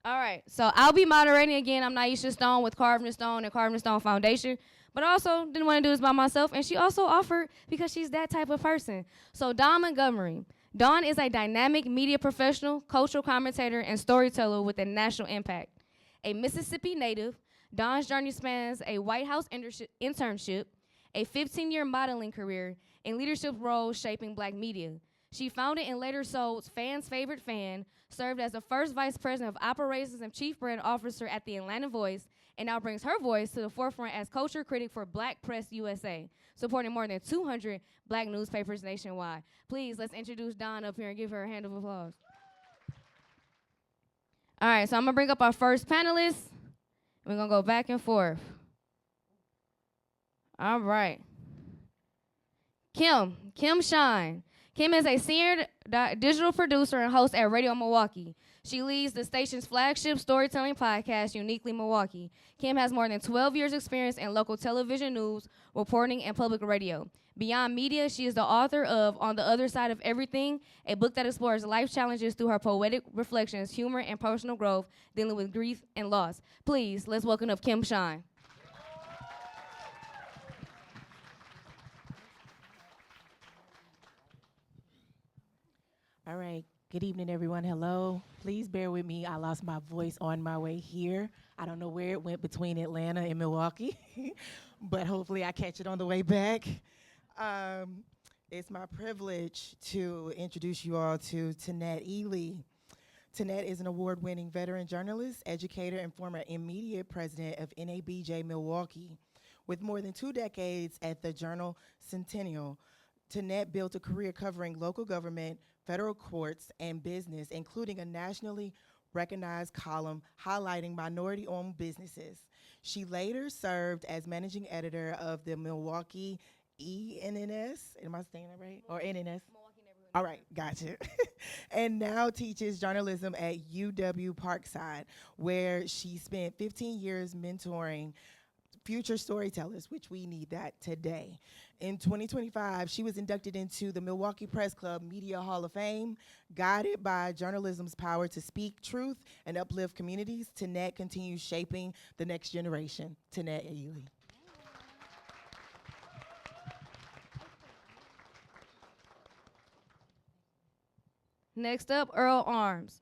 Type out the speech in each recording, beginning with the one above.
All right, so I'll be moderating again. I'm Nyesha Stone with Carvd N Stone and Carvd N Stone Foundation, but I also didn't want to do this by myself, and she also offered because she's that type of person. So Dawn Montgomery. Dawn is a dynamic media professional, cultural commentator, and storyteller with a national impact. A Mississippi native, Dawn's journey spans a White House internship, a 15-year modeling career, and leadership roles shaping Black media. She founded and later sold Fans' Favorite Fan, served as the first vice president of operations and chief brand officer at the Atlanta Voice, and now brings her voice to the forefront as culture critic for Black Press USA, supporting more than 200 Black newspapers nationwide. Please, let's introduce Dawn up here and give her a hand of applause. All right, so I'm gonna bring up our first panelist. We're gonna go back and forth. All right. Kim Shine. Kim is a senior digital producer and host at Radio Milwaukee. She leads the station's flagship storytelling podcast, Uniquely Milwaukee. Kim has more than 12 years' experience in local television news, reporting, and public radio. Beyond media, she is the author of On the Other Side of Everything, a book that explores life challenges through her poetic reflections, humor, and personal growth, dealing with grief and loss. Please, let's welcome up Kim Shine. All right. Good evening, everyone. Hello. Please bear with me. I lost my voice on my way here. I don't know where it went between Atlanta and Milwaukee, but hopefully I catch it on the way back. It's my privilege to introduce you all to Tannette Elie. Tannette is an award-winning veteran journalist, educator, and former immediate president of NABJ Milwaukee. With more than 2 decades at the Journal Centennial, Tannette built a career covering local government, federal courts, and business, including a nationally recognized column highlighting minority-owned businesses. She later served as managing editor of the Milwaukee ENNS, am I saying that right? Or NNS? All right, gotcha. And now teaches journalism at UW Parkside, where she spent 15 years mentoring future storytellers, which we need that today. In 2025, she was inducted into the Milwaukee Press Club Media Hall of Fame. Guided by journalism's power to speak truth and uplift communities, Tannette continues shaping the next generation. Tannette Elie. Next up, Earl Arms.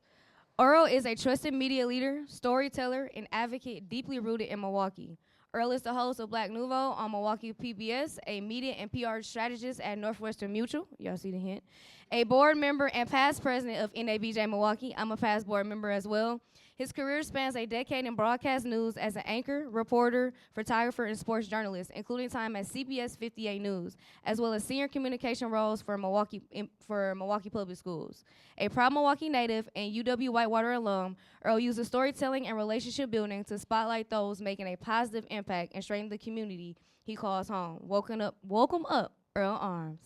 Earl is a trusted media leader, storyteller, and advocate deeply rooted in Milwaukee. Earl is the host of Black Nouveau on Milwaukee PBS, a media and PR strategist at Northwestern Mutual. Y'all see the hint. A board member and past president of NABJ Milwaukee. I'm a past board member as well. His career spans a decade in broadcast news as an anchor, reporter, photographer, and sports journalist, including time at CBS 58 News, as well as senior communication roles for Milwaukee Public Schools. A proud Milwaukee native and UW Whitewater alum, Earl uses storytelling and relationship building to spotlight those making a positive impact and strengthen the community he calls home. Welcome up, Earl Arms.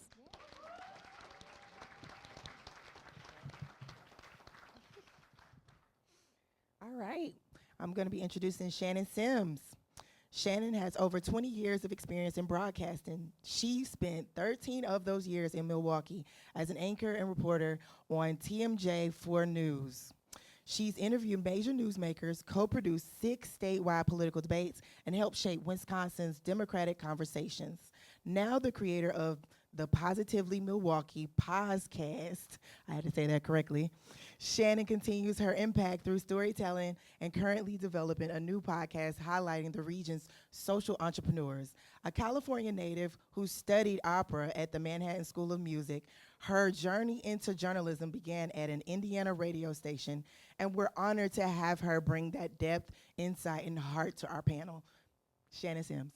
All right, I'm going to be introducing Shannon Sims. Shannon has over 20 years of experience in broadcasting. She spent 13 of those years in Milwaukee as an anchor and reporter on TMJ4 News. She's interviewed major newsmakers, co-produced 6 statewide political debates, and helped shape Wisconsin's Democratic conversations. Now the creator of the Positively Milwaukee podcast, I had to say that correctly, Shannon continues her impact through storytelling and currently developing a new podcast highlighting the region's social entrepreneurs. A California native who studied opera at the Manhattan School of Music, her journey into journalism began at an Indiana radio station, and we're honored to have her bring that depth, insight, and heart to our panel. Shannon Sims.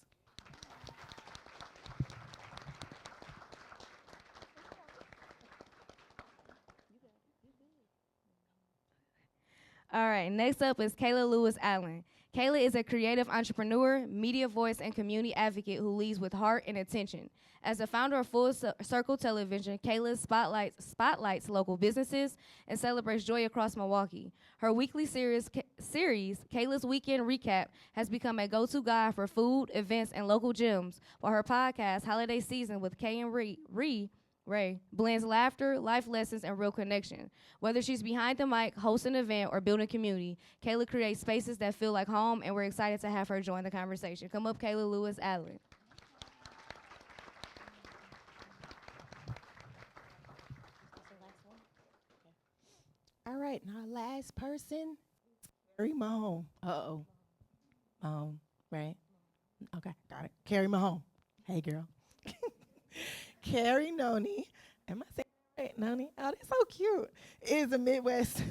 All right, next up is Kayla Lewis Allen. Kayla is a creative entrepreneur, media voice, and community advocate who leads with heart and attention. As the founder of Full Circle Television, Kayla spotlights local businesses and celebrates joy across Milwaukee. Her weekly series, Kayla's Weekend Recap, has become a go-to guide for food, events, and local gyms, while her podcast, Holiday Season with Kay and Ree, Ray, blends laughter, life lessons, and real connection. Whether she's behind the mic, hosting an event, or building community, Kayla creates spaces that feel like home, and we're excited to have her join the conversation. Come up, Kayla Lewis Allen. All right, now last person, Carrie Mahone. Uh-oh. Right? Okay, got it. Carrie Mahone. Hey, girl. Carrie Noni. Am I saying it right, Noni? Oh, that's so cute. Is a Midwest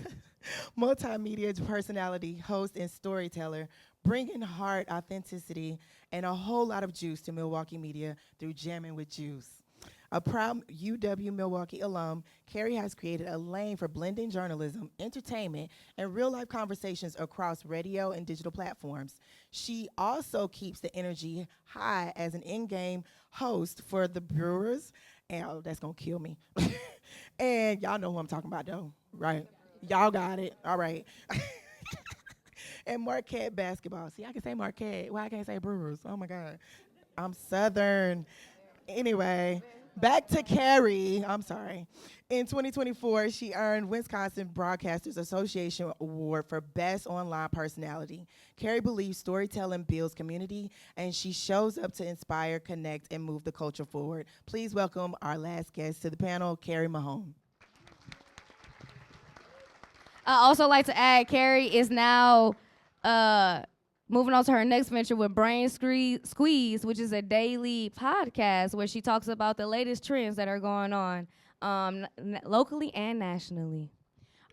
multimedia personality, host, and storyteller, bringing heart, authenticity, and a whole lot of juice to Milwaukee media through Jamming with Juice. A proud UW Milwaukee alum, Carrie has created a lane for blending journalism, entertainment, and real-life conversations across radio and digital platforms. She also keeps the energy high as an in-game host for the Brewers, and oh, that's gonna kill me. And y'all know who I'm talking about, though, right? Y'all got it, all right. And Marquette basketball. See, I can say Marquette. Why I can't say Brewers? Oh my God, I'm Southern. Anyway, back to Carrie. I'm sorry. In 2024, she earned Wisconsin Broadcasters Association Award for Best Online Personality. Carrie believes storytelling builds community, and she shows up to inspire, connect, and move the culture forward. Please welcome our last guest to the panel, Carrie Mahone. I also like to add, Carrie is now moving on to her next venture with Brain Squeeze, which is a daily podcast where she talks about the latest trends that are going on locally and nationally.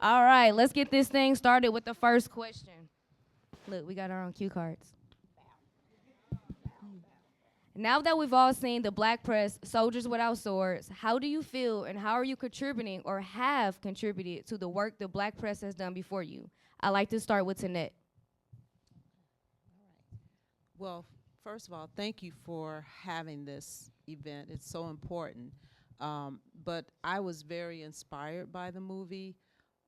All right, let's get this thing started with the first question. Look, we got our own cue cards. Now that we've all seen the Black Press, Soldiers Without Swords, how do you feel and how are you contributing or have contributed to the work the Black Press has done before you? I'd like to start with Tannette. Well, first of all, thank you for having this event. It's so important. But I was very inspired by the movie.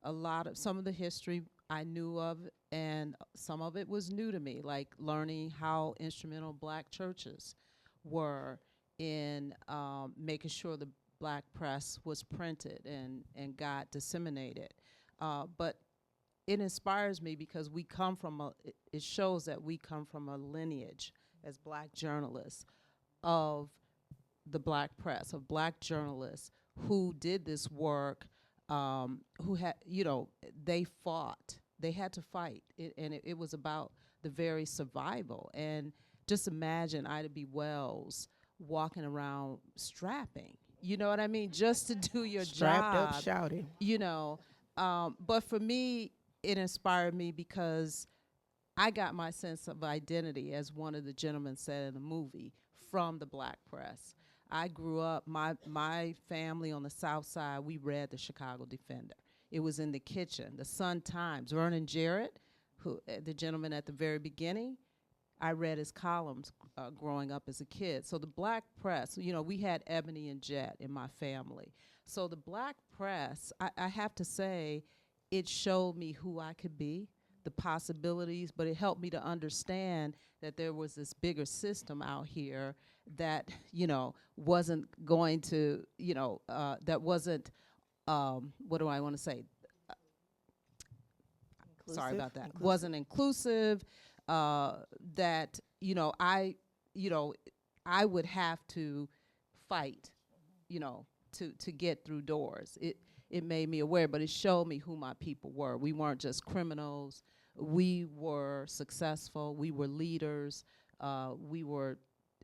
Some of the history I knew of, and some of it was new to me, like learning how instrumental Black churches were in making sure the Black press was printed and got disseminated. But it inspires me because it shows that we come from a lineage as Black journalists of the Black press, of Black journalists who did this work, who had, they fought. They had to fight, and it was about the very survival. And just imagine Ida B. Wells walking around strapping, you know what I mean, just to do your Strapped job. up, shouting. But for me, it inspired me because I got my sense of identity, as one of the gentlemen said in the movie, from the Black press. I grew up, my family on the South Side, we read the Chicago Defender. It was in the kitchen. The Sun-Times, Vernon Jarrett, the gentleman at the very beginning, I read his columns growing up as a kid. So the Black press, we had Ebony and Jet in my family. So the Black press, I have to say, it showed me who I could be, the possibilities, but it helped me to understand that there was this bigger system out here that, wasn't going to, that wasn't, what do I want to say? Sorry about that. Wasn't inclusive, that, I would have to fight, to get through doors. It made me aware, but it showed me who my people were. We weren't just criminals. We were successful. We were leaders. We were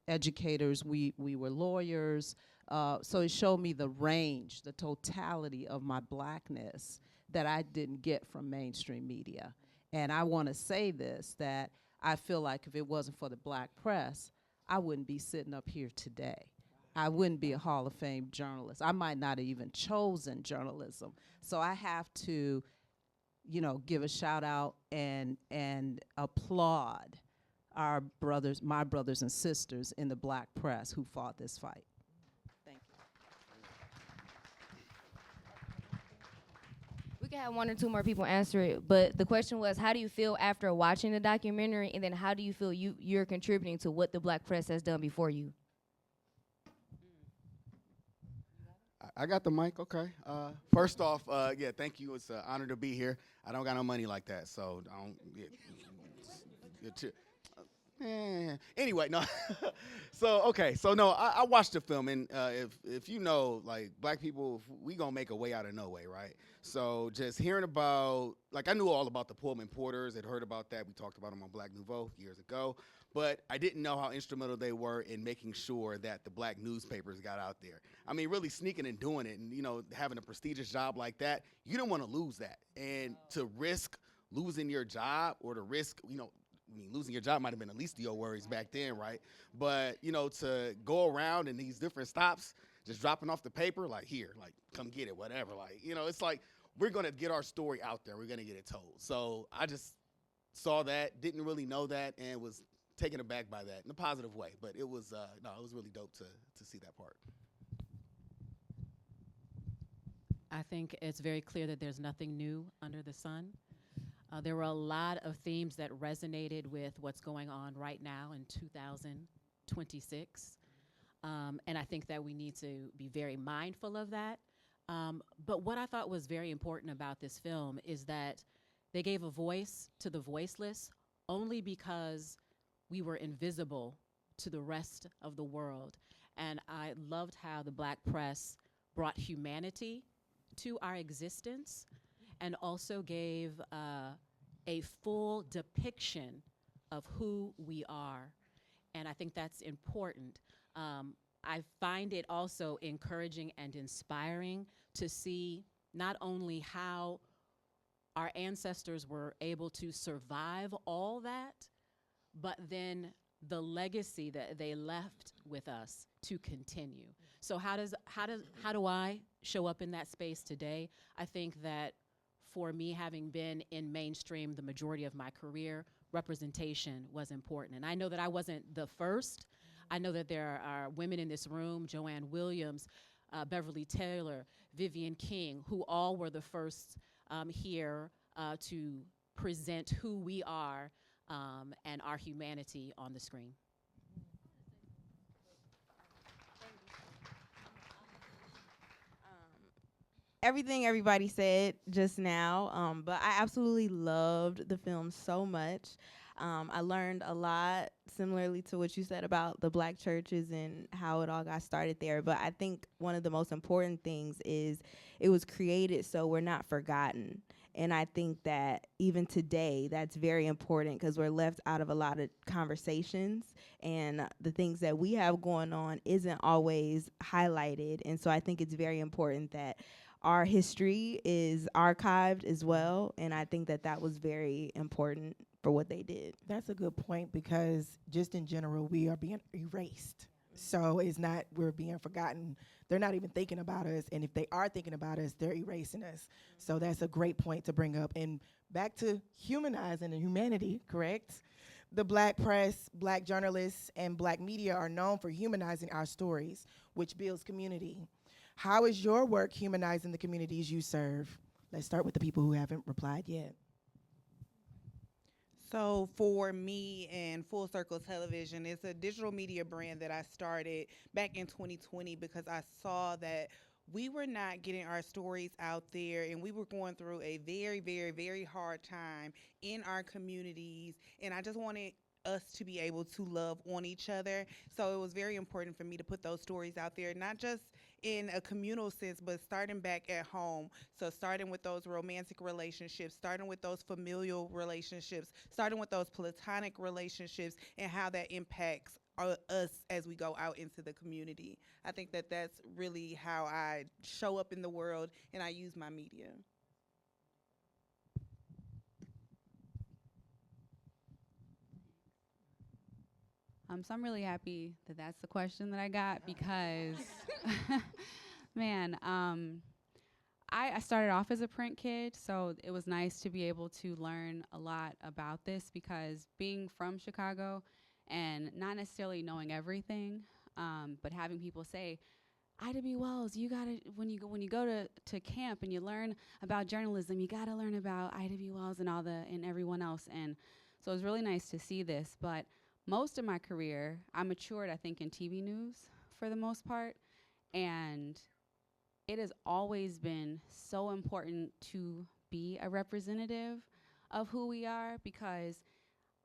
educators. We were lawyers. So it showed me the range, the totality of my Blackness that I didn't get from mainstream media. And I want to say this, that I feel like if it wasn't for the Black press, I wouldn't be sitting up here today. I wouldn't be a Hall of Fame journalist. I might not have even chosen journalism. So I have to, give a shout out and applaud our brothers, my brothers and sisters in the Black press who fought this fight. Thank you. We can have one or two more people answer it, but the question was, how do you feel after watching the documentary, and then how do you feel you're contributing to what the Black press has done before you? I got the mic. Okay. First off, yeah, thank you. It's an honor to be here. I don't got no money like that, so I don't get. Anyway, no. So okay, so no, I watched the film, and if you know, like black people, we gonna make a way out of no way, right? So just hearing about, like I knew all about the Pullman Porters, had heard about that. We talked about them on Black Nouveau years ago, but I didn't know how instrumental they were in making sure that the black newspapers got out there. I mean, really sneaking and doing it, and having a prestigious job like that, you don't want to lose that, and to risk losing your job or to risk, I mean, losing your job might have been the least of your worries back then, right? But, to go around in these different stops, just dropping off the paper, like, here, like, come get it, whatever. Like, it's like, we're going to get our story out there. We're going to get it told. So I just saw that, didn't really know that, and was taken aback by that in a positive way. But it was, it was really dope to see that part. I think it's very clear that there's nothing new under the sun. There were a lot of themes that resonated with what's going on right now in 2026. And I think that we need to be very mindful of that. But what I thought was very important about this film is that they gave a voice to the voiceless only because we were invisible to the rest of the world. And I loved how the Black press brought humanity to our existence and also gave a full depiction of who we are. And I think that's important. I find it also encouraging and inspiring to see not only how our ancestors were able to survive all that, but then the legacy that they left with us to continue. So how do I show up in that space today? I think that for me, having been in mainstream the majority of my career, representation was important. And I know that I wasn't the first. I know that there are women in this room, Joanne Williams, Beverly Taylor, Vivian King, who all were the first here to present who we are and our humanity on the screen. Everything everybody said just now, but I absolutely loved the film so much. I learned a lot, similarly to what you said about the Black churches and how it all got started there. But I think one of the most important things is it was created so we're not forgotten. And I think that even today, that's very important because we're left out of a lot of conversations, and the things that we have going on isn't always highlighted. And so I think it's very important that our history is archived as well, and I think that that was very important for what they did. That's a good point because just in general, we are being erased. So it's not we're being forgotten. They're not even thinking about us, and if they are thinking about us, they're erasing us. So that's a great point to bring up. And back to humanizing and humanity, correct? The Black press, Black journalists, and Black media are known for humanizing our stories, which builds community. How is your work humanizing the communities you serve? Let's start with the people who haven't replied yet. So for me and Full Circle Television, it's a digital media brand that I started back in 2020 because I saw that we were not getting our stories out there, and we were going through a very, very, very hard time in our communities, and I just wanted us to be able to love on each other. So it was very important for me to put those stories out there, not just in a communal sense, but starting back at home. So starting with those romantic relationships, starting with those familial relationships, starting with those platonic relationships, and how that impacts us as we go out into the community. I think that that's really how I show up in the world, and I use my media. So I'm really happy that that's the question that I got because, man, I started off as a print kid, so it was nice to be able to learn a lot about this because being from Chicago and not necessarily knowing everything, but having people say, Ida B. Wells, you gotta when you go to camp and you learn about journalism, you gotta learn about Ida B. Wells and everyone else, and so it was really nice to see this, but. Most of my career, I matured, I think, in TV news for the most part. And it has always been so important to be a representative of who we are, because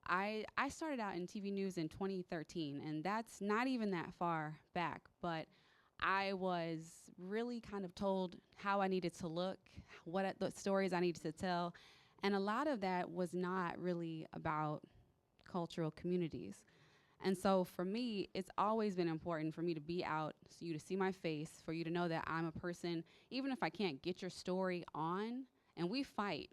I started out in TV news in 2013, and that's not even that far back, but I was really kind of told how I needed to look, the stories I needed to tell, and a lot of that was not really about cultural communities. And so for me, it's always been important for me to be out, so you to see my face, for you to know that I'm a person, even if I can't get your story on, and we fight.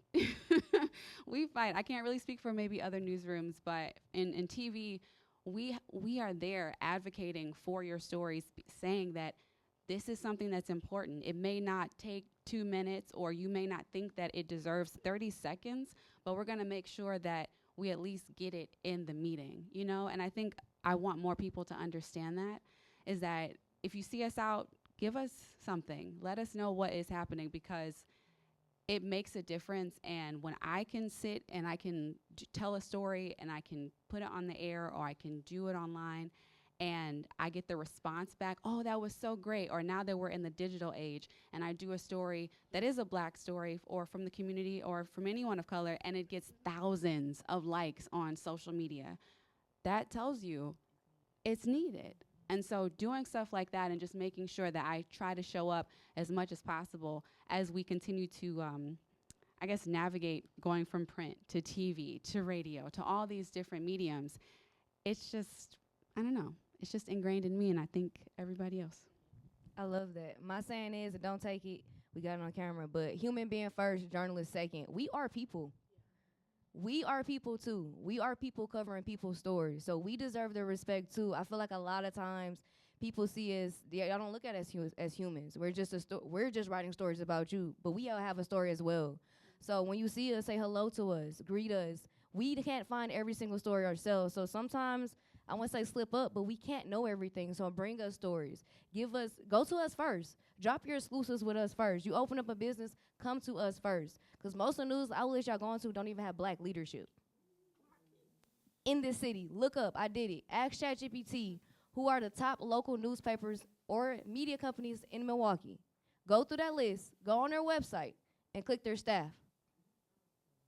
We fight. I can't really speak for maybe other newsrooms, but in TV, we are there advocating for your stories, saying that this is something that's important. It may not take 2 minutes, or you may not think that it deserves 30 seconds, but we're gonna make sure that we at least get it in the meeting, you know? And I think I want more people to understand that, is that if you see us out, give us something. Let us know what is happening, because it makes a difference. And when I can sit and I can tell a story and I can put it on the air, or I can do it online, and I get the response back, oh, that was so great. Or now that we're in the digital age and I do a story that is a Black story, or from the community, or from anyone of color, and it gets thousands of likes on social media, that tells you it's needed. And so doing stuff like that, and just making sure that I try to show up as much as possible as we continue to, I guess, navigate going from print to TV to radio to all these different mediums, it's just, I don't know. It's just ingrained in me, and I think everybody else. I love that. My saying is, don't take it, we got it on camera, but human being first, journalist second. We are people. We are people too. We are people covering people's stories. So we deserve the respect too. I feel like a lot of times people see us, y'all don't look at us as humans. We're just we're just writing stories about you, but we all have a story as well. So when you see us, say hello to us, greet us. We can't find every single story ourselves. So sometimes, I won't say slip up, but we can't know everything. So bring us stories. Go to us first. Drop your exclusives with us first. You open up a business, come to us first. Because most of the news outlets y'all going to don't even have Black leadership. In this city, look up, I did it. Ask ChatGPT, who are the top local newspapers or media companies in Milwaukee. Go through that list, go on their website, and click their staff.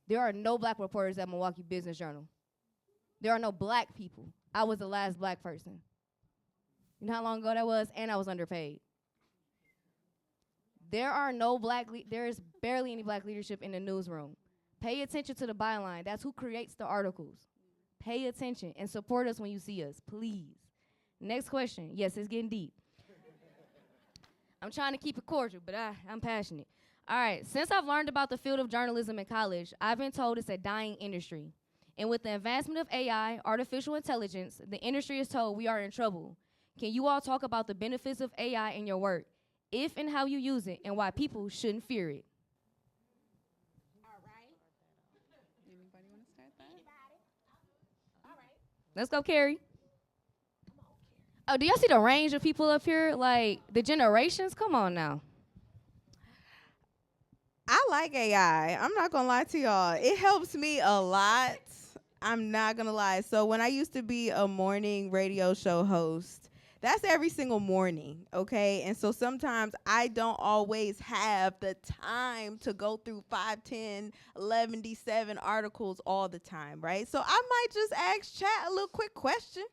There are no Black reporters at Milwaukee Business Journal. There are no Black people. I was the last Black person. You know how long ago that was? And I was underpaid. There are no there is barely any Black leadership in the newsroom. Pay attention to the byline. That's who creates the articles. Pay attention and support us when you see us, please. Next question. Yes, it's getting deep. I'm trying to keep it cordial, but I'm passionate. All right, since I've learned about the field of journalism in college, I've been told it's a dying industry. And with the advancement of AI, artificial intelligence, the industry is told we are in trouble. Can you all talk about the benefits of AI in your work, if and how you use it, and why people shouldn't fear it? All right. Anybody want to start that? All right. Let's go, Carrie. Oh, do y'all see the range of people up here? Like, the generations? Come on now. I like AI. I'm not gonna lie to y'all. It helps me a lot. I'm not gonna lie. So when I used to be a morning radio show host, that's every single morning, okay? And so sometimes I don't always have the time to go through 5, 10, 11, 7 articles all the time, right? So I might just ask chat a little quick question.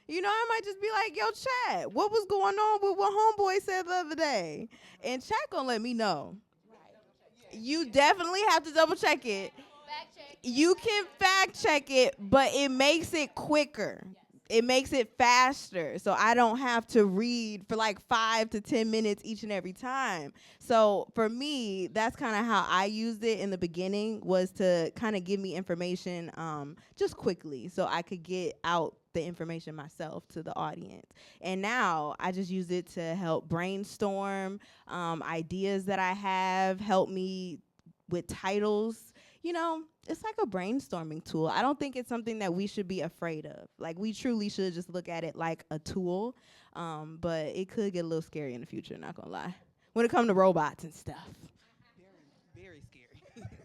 You know, I might just be like, yo, chat, what was going on with what homeboy said the other day? And chat gonna let me know. You definitely have to double check it. You can fact check it, but it makes it quicker. It makes it faster. So I don't have to read for like 5 to 10 minutes each and every time. So for me, that's kind of how I used it in the beginning, was to kind of give me information just quickly so I could get out the information myself to the audience. And now I just use it to help brainstorm ideas that I have, help me with titles. You know, it's like a brainstorming tool. I don't think it's something that we should be afraid of. Like, we truly should just look at it like a tool, but it could get a little scary in the future, not gonna lie, when it comes to robots and stuff. Very, very scary.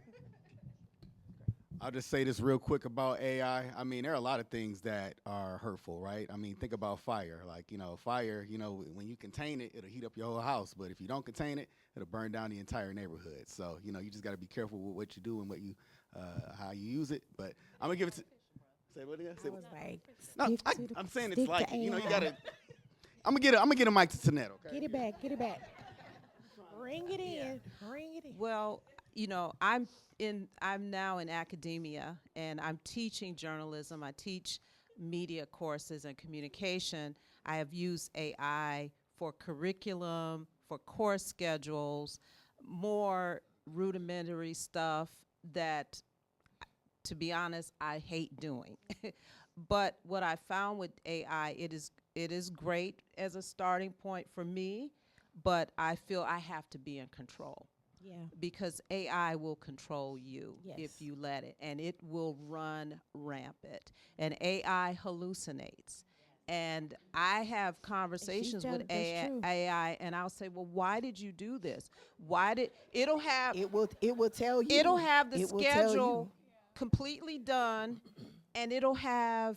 I'll just say this real quick about AI. I mean, there are a lot of things that are hurtful, right? I mean, think about fire. Like, fire, when you contain it, it'll heat up your whole house. But if you don't contain it, it'll burn down the entire neighborhood. So, you just got to be careful with what you do and how you use it. But I'm going to give it to, say what again? I was like, No, I'm saying it's like, you got to, I'm going to get a mic to Tannette, okay? Get it back. Bring it in. Well, I'm now in academia, and I'm teaching journalism. I teach media courses and communication. I have used AI for curriculum, for course schedules, more rudimentary stuff that, to be honest, I hate doing. But what I found with AI, it is great as a starting point for me, but I feel I have to be in control. Yeah. Because AI will control you Yes. if you let it, and it will run rampant. And AI hallucinates. And I have conversations with AI, and I'll say, well, why did you do this? It'll have It will tell you. it'll have the It will tell schedule you. completely done, and it'll have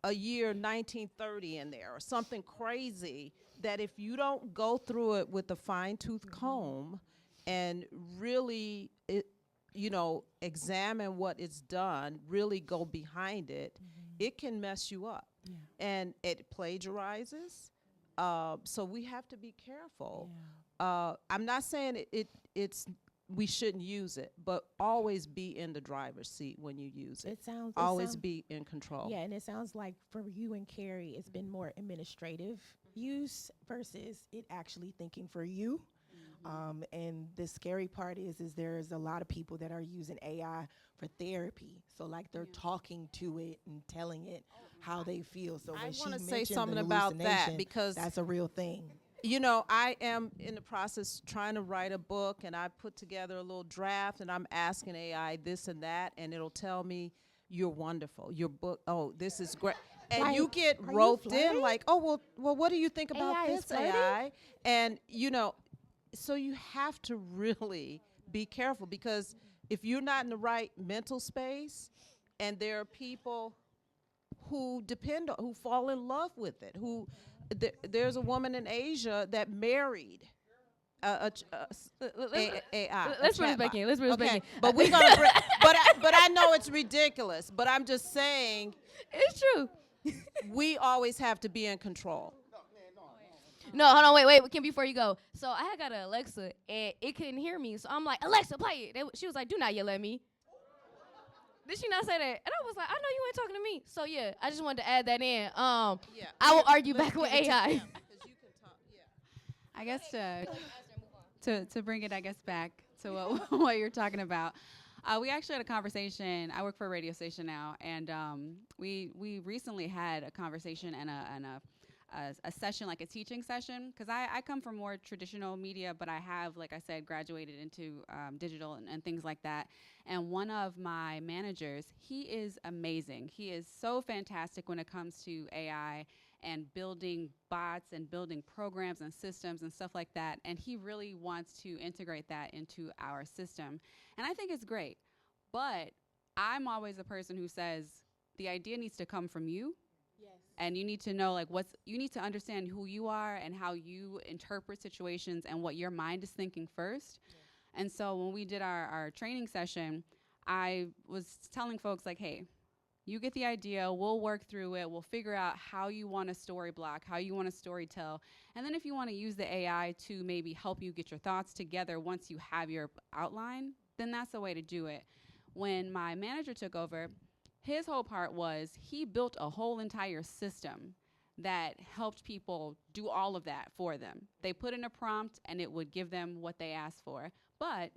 a year 1930 in there or something crazy that if you don't go through it with a fine-tooth comb and really examine what it's done, really go behind it, it can mess you up. Yeah. And it plagiarizes. So we have to be careful. Yeah. I'm not saying it's we shouldn't use it, but always be in the driver's seat when you use it. Always be in control. Yeah, and it sounds like for you and Carrie, it's been more administrative use versus it actually thinking for you. And the scary part is there's a lot of people that are using AI for therapy. So like they're talking to it and telling it how they feel. So I when want to she say mentioned something the about that hallucination, because that's a real thing. I am in the process trying to write a book, and I put together a little draft, and I'm asking AI this and that, and it'll tell me, you're wonderful. Your book, oh, this is great. And Like, you get are you roped in flirting? like, oh, well, what do you think about AI is this flirting? AI? And, so you have to really be careful, because if you're not in the right mental space, and there are people who who fall in love with it, there's a woman in Asia that married Let's a bring it back chatbot. in. Let's bring it back in. But we're gonna bring, but I know it's ridiculous. But I'm just saying, It's true. we always have to be in control. No, hold on, wait, Kim, before you go. So I had got an Alexa, and it couldn't hear me. So I'm like, Alexa, play it. She was like, do not yell at me. Did she not say that? And I was like, I know you ain't talking to me. So yeah, I just wanted to add that in. I will argue back with AI. I guess to bring it, I guess, back to what you're talking about. We actually had a conversation. I work for a radio station now, and we recently had a conversation and a session, like a teaching session, because I come from more traditional media, but I have, like I said, graduated into digital and things like that. And one of my managers, he is amazing. He is so fantastic when it comes to AI and building bots and building programs and systems and stuff like that. And he really wants to integrate that into our system. And I think it's great. But I'm always a person who says the idea needs to come from you. Yes. And you need to know, like, you need to understand who you are and how you interpret situations and what your mind is thinking first. Yeah. And so when we did our training session, I was telling folks, like, hey, you get the idea, we'll work through it, we'll figure out how you want a story block, how you want to story tell. And then if you want to use the AI to maybe help you get your thoughts together once you have your outline, then that's the way to do it. When my manager took over, his whole part was he built a whole entire system that helped people do all of that for them. They put in a prompt and it would give them what they asked for. But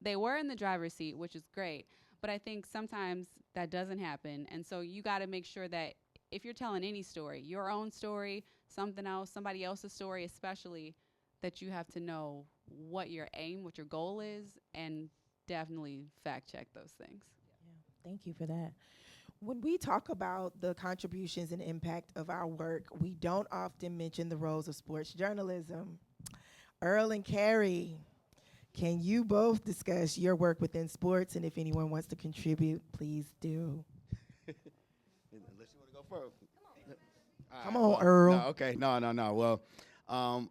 they were in the driver's seat, which is great. But I think sometimes that doesn't happen. And so you got to make sure that if you're telling any story, your own story, something else, somebody else's story especially, that you have to know what your aim, what your goal is, and definitely fact check those things. Yeah, thank you for that. When we talk about the contributions and impact of our work, we don't often mention the roles of sports journalism. Earl and Carrie, can you both discuss your work within sports? And if anyone wants to contribute, please do. Unless you want to go first. Come on, Earl. No, okay. No. Well,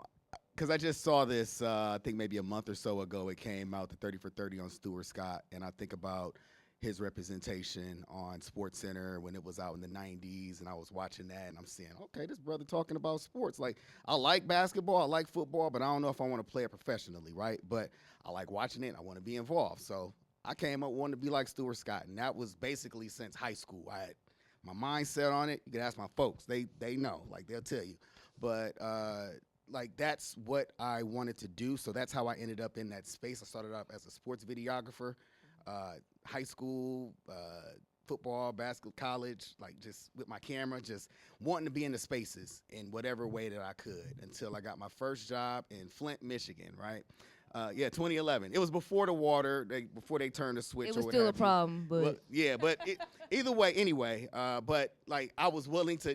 because I just saw this, I think maybe a month or so ago, it came out, the 30 for 30 on Stuart Scott, and I think about his representation on SportsCenter when it was out in the 90s, and I was watching that, and I'm saying, okay, this brother talking about sports. Like, I like basketball, I like football, but I don't know if I want to play it professionally, right? But I like watching it, I want to be involved. So I came up wanting to be like Stuart Scott, and that was basically since high school. I had my mindset on it. You can ask my folks. They know, like, they'll tell you. But, like, that's what I wanted to do, so that's how I ended up in that space. I started off as a sports videographer, high school, football, basketball, college, like just with my camera, just wanting to be in the spaces in whatever way that I could until I got my first job in Flint, Michigan, right? 2011. It was before the water, before they turned the switch. It was or what still a have you. problem, but Either way, anyway. But like I was willing to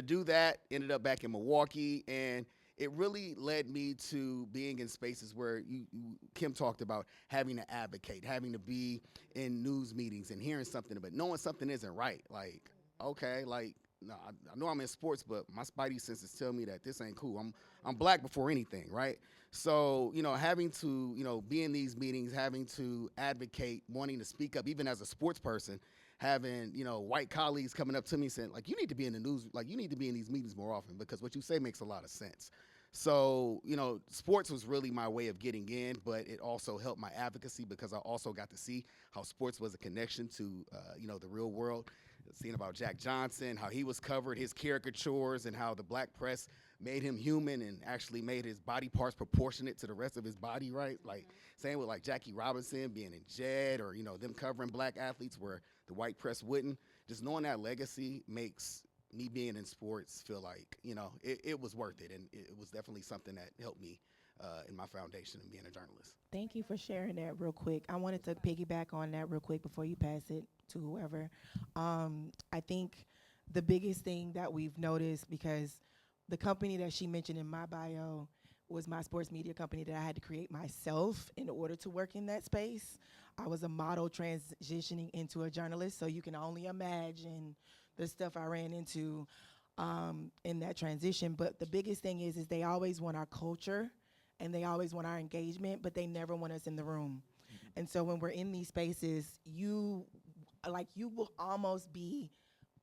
do that. Ended up back in Milwaukee, and it really led me to being in spaces where Kim talked about having to advocate, having to be in news meetings and hearing something, but knowing something isn't right. Like, okay, like, no, I know I'm in sports, but my spidey senses tell me that this ain't cool. I'm black before anything, right? So, having to, be in these meetings, having to advocate, wanting to speak up, even as a sports person, having, white colleagues coming up to me saying, like, you need to be in the news, like, you need to be in these meetings more often because what you say makes a lot of sense. So, sports was really my way of getting in, but it also helped my advocacy because I also got to see how sports was a connection to, the real world. Seeing about Jack Johnson, how he was covered, his caricatures, and how the black press made him human and actually made his body parts proportionate to the rest of his body, right? Like, same with, like, Jackie Robinson being in Jed or, them covering black athletes where the white press wouldn't. Just knowing that legacy makes me being in sports feel like, it was worth it. And it was definitely something that helped me in my foundation and being a journalist. Thank you for sharing that real quick. I wanted to piggyback on that real quick before you pass it to whoever. I think the biggest thing that we've noticed, because the company that she mentioned in my bio was my sports media company that I had to create myself in order to work in that space. I was a model transitioning into a journalist, so you can only imagine the stuff I ran into in that transition. But the biggest thing is they always want our culture and they always want our engagement, but they never want us in the room. And so when we're in these spaces, you will almost be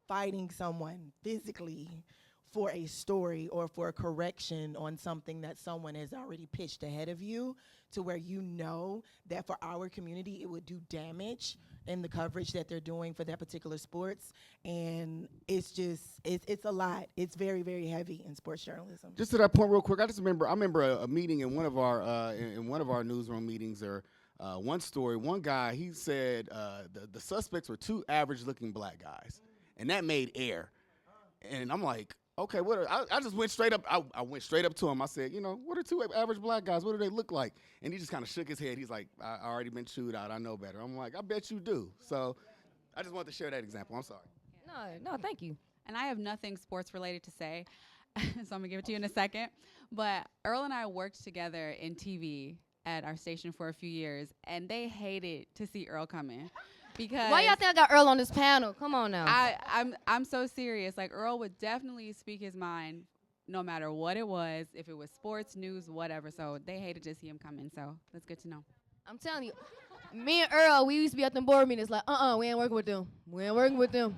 fighting someone physically for a story or for a correction on something that someone has already pitched ahead of you, to where that for our community it would do damage in the coverage that they're doing for that particular sports. And it's a lot. It's very, very heavy in sports journalism. Just to that point real quick, I remember a meeting in one of our newsroom meetings, or one story, one guy, he said the suspects were two average looking black guys, and that made air. And I'm like, okay, I just went straight up. I went straight up to him. I said, what are two average black guys? What do they look like? And he just kind of shook his head. He's like, I already been chewed out. I know better. I'm like, I bet you do. So I just wanted to share that example. I'm sorry. No, thank you. And I have nothing sports related to say, so I'm going to give it to you in a second. But Earl and I worked together in TV at our station for a few years, and they hated to see Earl come in. Because why y'all think I got Earl on this panel? Come on now. I'm so serious. Like, Earl would definitely speak his mind no matter what it was, if it was sports, news, whatever. So they hated to see him come in. So that's good to know. I'm telling you, me and Earl, we used to be at the board meetings like, we ain't working with them. We ain't working with them.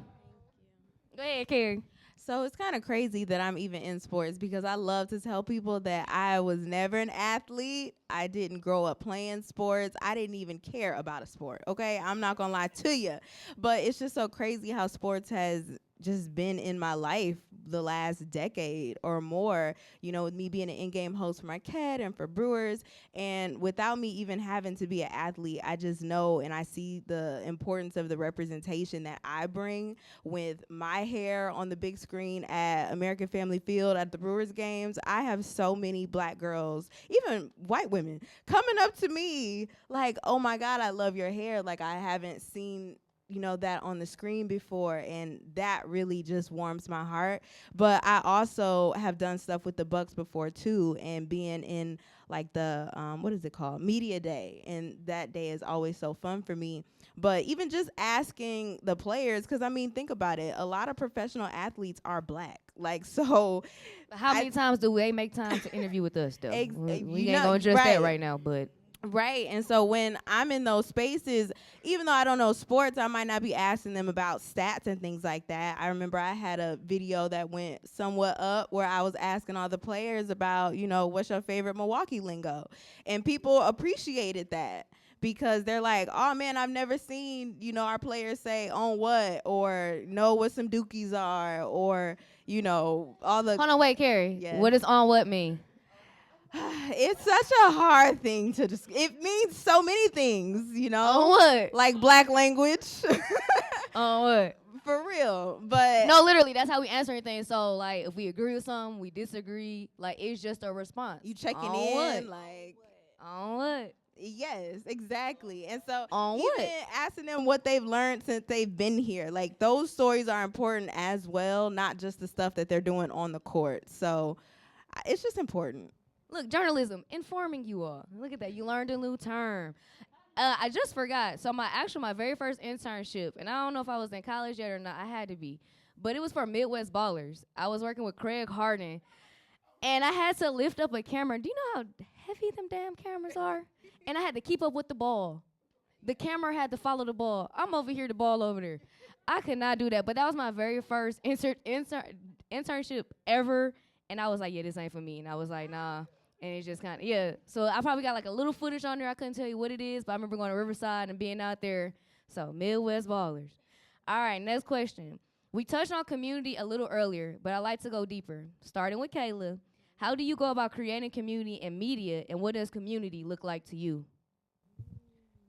Go ahead, Carrie. So it's kind of crazy that I'm even in sports, because I love to tell people that I was never an athlete. I didn't grow up playing sports. I didn't even care about a sport, okay? I'm not going to lie to you. But it's just so crazy how sports has just been in my life the last decade or more, with me being an in-game host for my cat and for Brewers. And without me even having to be an athlete, I just know and I see the importance of the representation that I bring with my hair on the big screen at American Family Field at the Brewers games. I have so many black girls, even white women, coming up to me like, oh my God, I love your hair. Like, I haven't seen that on the screen before, and that really just warms my heart. But I also have done stuff with the Bucks before too, and being in like the what is it called, media day, and that day is always so fun for me. But even just asking the players, because I mean, think about it, a lot of professional athletes are black, like, so How many times do they make time to interview with us, though? We you ain't know, gonna address that right. right now, but Right. And so when I'm in those spaces, even though I don't know sports, I might not be asking them about stats and things like that. I remember I had a video that went somewhat up where I was asking all the players about, you know, what's your favorite Milwaukee lingo? And people appreciated that, because they're like, oh man, I've never seen, you know, our players say on what, or know what some dookies are, or, you know, all the. hold on, wait, Carrie. Yes. What does on what mean? It's such a hard thing to just. It means so many things, you know. On what? Like black language. On what? For real. But No, literally, that's how we answer anything. So, like, if we agree with something, we disagree. Like, it's just a response. you checking On in, what? like, On what? yes, exactly. And so On even what? asking them what they've learned since they've been here, like those stories are important as well, not just the stuff that they're doing on the court. So it's just important. Look, journalism, informing you all. Look at that. You learned a new term. I just forgot. So my very first internship, and I don't know if I was in college yet or not. I had to be. But it was for Midwest Ballers. I was working with Craig Harden. And I had to lift up a camera. Do you know how heavy them damn cameras are? And I had to keep up with the ball. The camera had to follow the ball. I'm over here, the ball over there. I could not do that. But that was my very first internship ever. And I was like, yeah, this ain't for me. And I was like, nah. And it's just kind of, yeah. So I probably got like a little footage on there. I couldn't tell you what it is, but I remember going to Riverside and being out there. So Midwest Ballers. All right, next question. We touched on community a little earlier, but I'd like to go deeper. Starting with Kayla, how do you go about creating community in media, and what does community look like to you?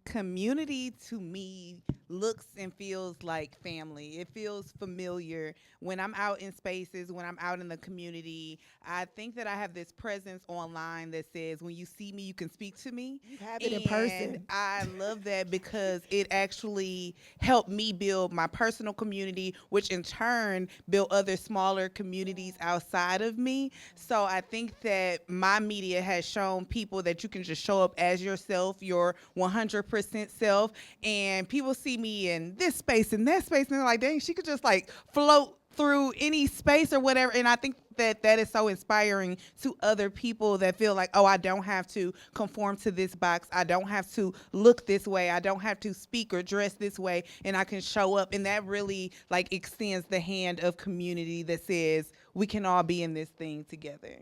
Community to me looks and feels like family. It feels familiar when I'm out in spaces, when I'm out in the community. I think that I have this presence online that says, when you see me, you can speak to me. You have it in person. I love that because it actually helped me build my personal community, which in turn built other smaller communities outside of me. So I think that my media has shown people that you can just show up as yourself, your 100% self, and people see me in this space and that space, and they're like, dang, she could just like float through any space or whatever. And I think that that is so inspiring to other people that feel like, oh, I don't have to conform to this box. I don't have to look this way. I don't have to speak or dress this way, and I can show up. And that really like extends the hand of community that says we can all be in this thing together.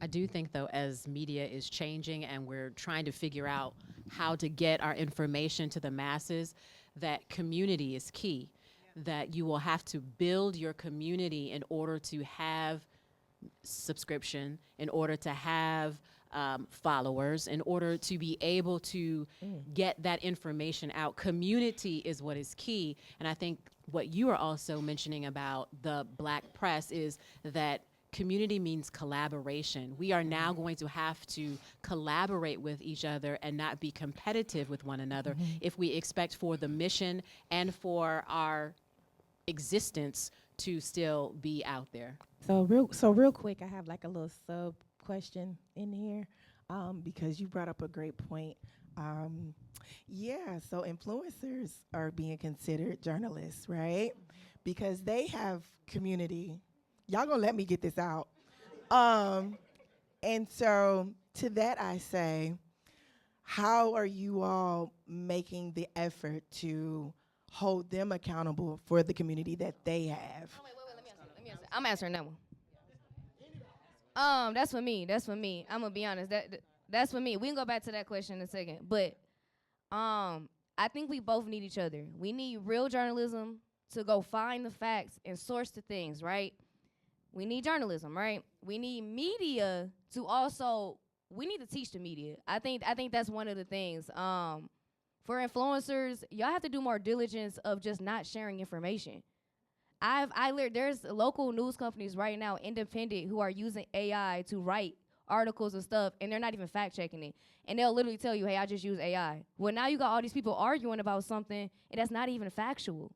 I do think, though, as media is changing and we're trying to figure out how to get our information to the masses, that community is key. Yeah. That you will have to build your community in order to have subscription, in order to have followers, in order to be able to get that information out. Community is what is key. And I think what you are also mentioning about the Black press is that community means collaboration. We are now going to have to collaborate with each other and not be competitive with one another if we expect for the mission and for our existence to still be out there. So real quick, I have like a little sub question in here because you brought up a great point. So influencers are being considered journalists, right? Because they have community. Y'all gonna let me get this out. And so to that I say, how are you all making the effort to hold them accountable for the community that they have? Oh, wait, let me answer. I'm answering that one. That's for me. I'm gonna be honest. That's for me. We can go back to that question in a second. But I think we both need each other. We need real journalism to go find the facts and source the things, right? We need journalism, right? We need media to also, we need to teach the media. I think that's one of the things. For influencers, y'all have to do more diligence of just not sharing information. There's local news companies right now, independent, who are using AI to write articles and stuff, and they're not even fact checking it. And they'll literally tell you, hey, I just use AI. Well, now you got all these people arguing about something, and that's not even factual.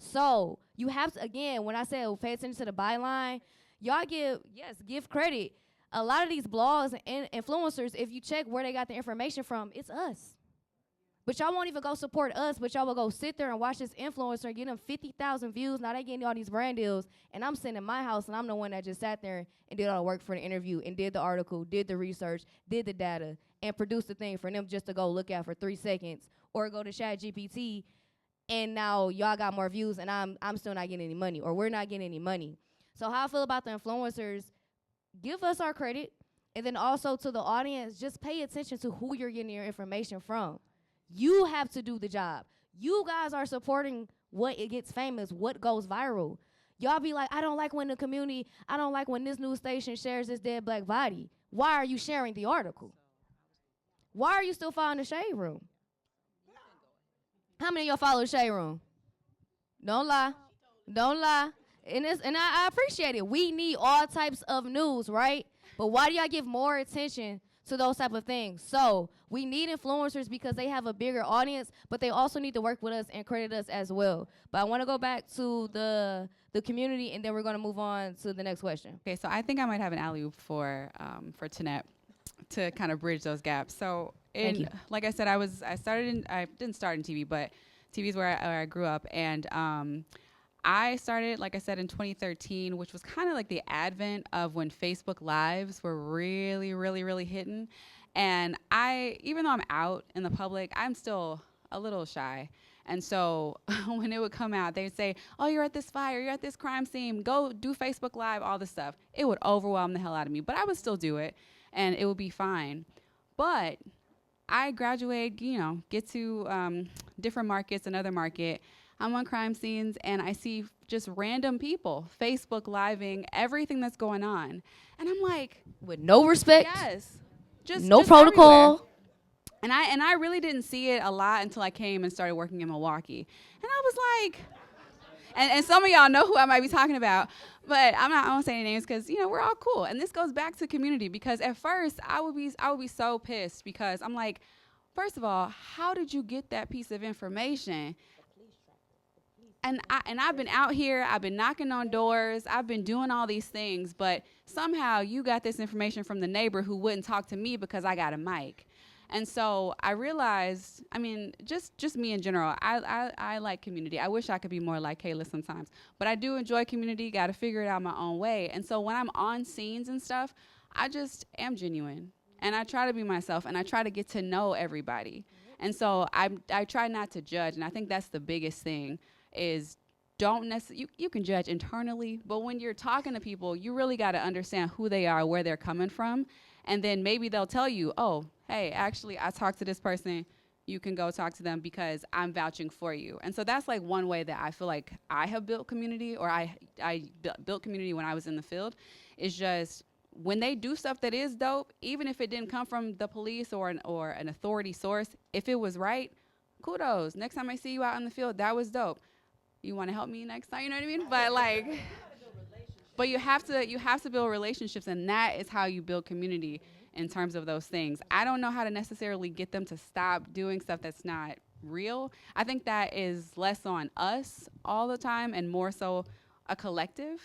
So you have to, again, when I say pay attention to the byline, Y'all give credit. A lot of these blogs and influencers, if you check where they got the information from, it's us. But y'all won't even go support us, but y'all will go sit there and watch this influencer, get them 50,000 views. Now they getting all these brand deals, and I'm sitting in my house, and I'm the one that just sat there and did all the work for the interview and did the article, did the research, did the data, and produced the thing for them just to go look at for 3 seconds or go to ChatGPT, and now y'all got more views, and I'm still not getting any money, or we're not getting any money. So how I feel about the influencers, give us our credit, and then also to the audience, just pay attention to who you're getting your information from. You have to do the job. You guys are supporting what it gets famous, what goes viral. Y'all be like, I don't like when the community, I don't like when this news station shares this dead black body. Why are you sharing the article? Why are you still following the Shade Room? How many of y'all follow the Shade Room? Don't lie. Don't lie. And I appreciate it. We need all types of news, right? But why do y'all give more attention to those type of things? So we need influencers because they have a bigger audience, but they also need to work with us and credit us as well. But I want to go back to the community, and then we're going to move on to the next question. Okay, so I think I might have an alley-oop for Tannette to kind of bridge those gaps. So, like I said, I didn't start in TV, but TV is where I grew up, and I started, like I said, in 2013, which was kind of like the advent of when Facebook Lives were really, really, really hitting. And even though I'm out in the public, I'm still a little shy. And so when it would come out, they'd say, oh, you're at this fire, you're at this crime scene, go do Facebook Live, all this stuff. It would overwhelm the hell out of me, but I would still do it, and it would be fine. But I graduate, get to different markets, another market. I'm on crime scenes, and I see just random people Facebook Living everything that's going on. And I'm like, with no respect. Yes. Just protocol. Everywhere. And I really didn't see it a lot until I came and started working in Milwaukee. And I was like, and some of y'all know who I might be talking about, but I won't say any names because, we're all cool. And this goes back to community, because at first I would be so pissed, because I'm like, first of all, how did you get that piece of information? And I've been out here, I've been knocking on doors, I've been doing all these things, but somehow you got this information from the neighbor who wouldn't talk to me because I got a mic. And so I realized, just me in general, I like community. I wish I could be more like Kayla sometimes, but I do enjoy community, got to figure it out my own way. And so when I'm on scenes and stuff, I just am genuine, and I try to be myself, and I try to get to know everybody. And so I try not to judge, and I think that's the biggest thing. Is don't necessarily, you can judge internally, but when you're talking to people, you really got to understand who they are, where they're coming from, and then maybe they'll tell you, oh, hey, actually, I talked to this person, you can go talk to them because I'm vouching for you. And so that's like one way that I feel like I have built community, or I built community when I was in the field, is just when they do stuff that is dope, even if it didn't come from the police or an authority source, if it was right, kudos. Next time I see you out in the field, that was dope. You want to help me next time, you know what I mean? But you have to build relationships, and that is how you build community in terms of those things. I don't know how to necessarily get them to stop doing stuff that's not real. I think that is less on us all the time and more so a collective.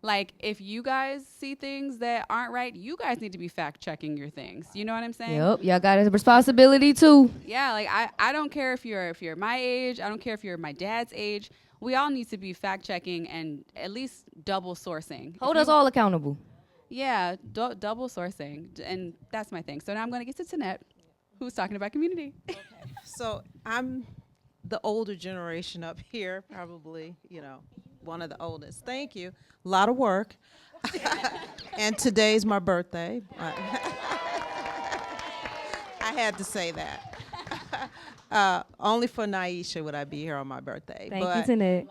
Like, if you guys see things that aren't right, you guys need to be fact checking your things. You know what I'm saying? Yep, y'all got a responsibility too. Yeah, like I don't care if you're my age, I don't care if you're my dad's age. We all need to be fact checking and at least double sourcing. Hold us all accountable. Yeah, double sourcing, and that's my thing. So now I'm going to get to Tannette, who's talking about community. Okay. So I'm the older generation up here, probably, one of the oldest. Thank you. A lot of work. And today's my birthday. I had to say that. Only for Nyesha would I be here on my birthday. Thank you, Tannette.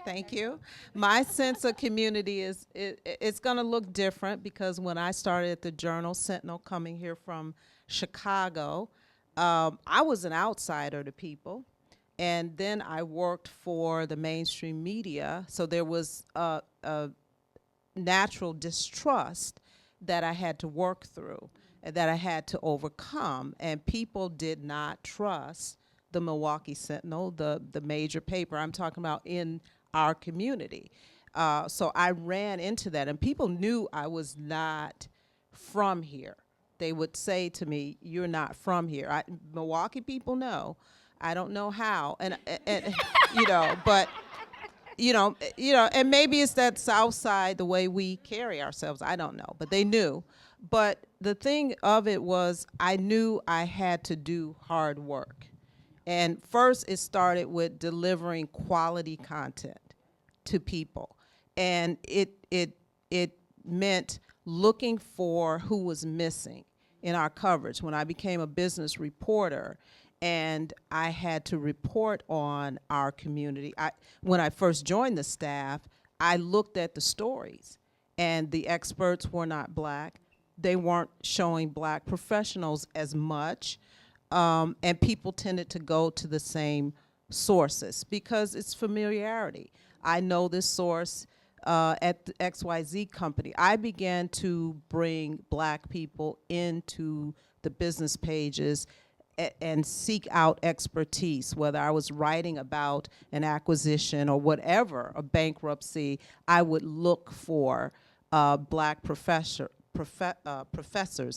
Thank you. My sense of community it's going to look different, because when I started at the Journal Sentinel, coming here from Chicago, I was an outsider to people. And then I worked for the mainstream media, so there was a natural distrust that I had to work through, that I had to overcome. And people did not trust the Milwaukee Sentinel, the major paper I'm talking about in our community. So I ran into that, and people knew I was not from here. They would say to me, "You're not from here." Milwaukee people know. I don't know how, and you know, but you know, and maybe it's that South Side, the way we carry ourselves. I don't know, but they knew. But the thing of it was, I knew I had to do hard work, and first it started with delivering quality content to people, and it meant looking for who was missing in our coverage. When I became a business reporter and I had to report on our community, when I first joined the staff, I looked at the stories, and the experts were not black. They weren't showing black professionals as much, and people tended to go to the same sources because it's familiarity. I know this source at the XYZ company. I began to bring black people into the business pages and seek out expertise, whether I was writing about an acquisition or whatever, a bankruptcy. I would look for black professors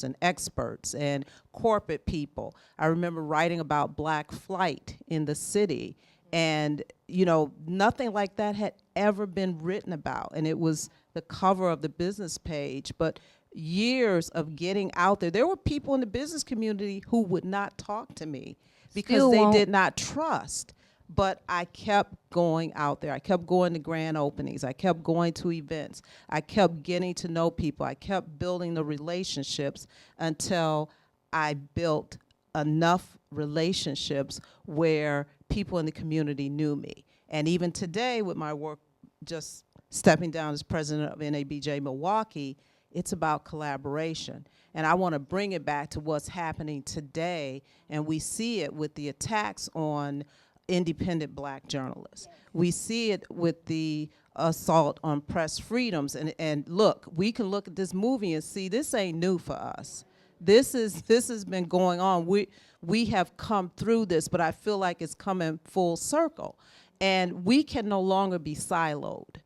and experts and corporate people. I remember writing about black flight in the city, and you know, nothing like that had ever been written about, and it was the cover of the business page. But years of getting out there, there were people in the business community who would not talk to me because they did not trust. But I kept going out there. I kept going to grand openings. I kept going to events. I kept getting to know people. I kept building the relationships until I built enough relationships where people in the community knew me. And even today, with my work, just stepping down as president of NABJ Milwaukee, it's about collaboration. And I want to bring it back to what's happening today, and we see it with the attacks on independent black journalists. We see it with the assault on press freedoms. And look, we can look at this movie and see this ain't new for us. This has been going on. We have come through this, but I feel like it's coming full circle. And we can no longer be siloed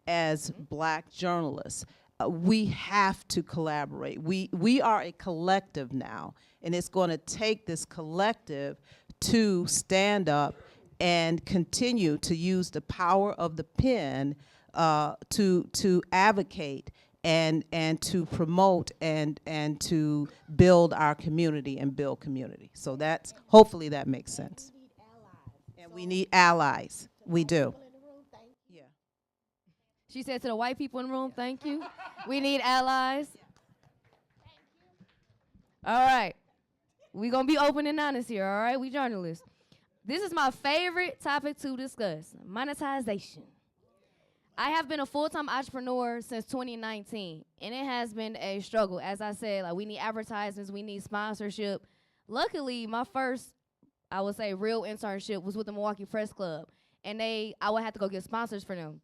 as black journalists. We have to collaborate. We are a collective now, and it's going to take this collective to stand up and continue to use the power of the pen to advocate and to promote and to build our community and build community. So that's, hopefully that makes sense. And we need allies. We do. Yeah. She said to the white people in the room, thank you. We need allies. All right. We're going to be open and honest here, all right? We journalists. This is my favorite topic to discuss, monetization. I have been a full-time entrepreneur since 2019, and it has been a struggle. As I said, like, we need advertisements, we need sponsorship. Luckily, my first, I would say, real internship was with the Milwaukee Press Club, and I would have to go get sponsors for them.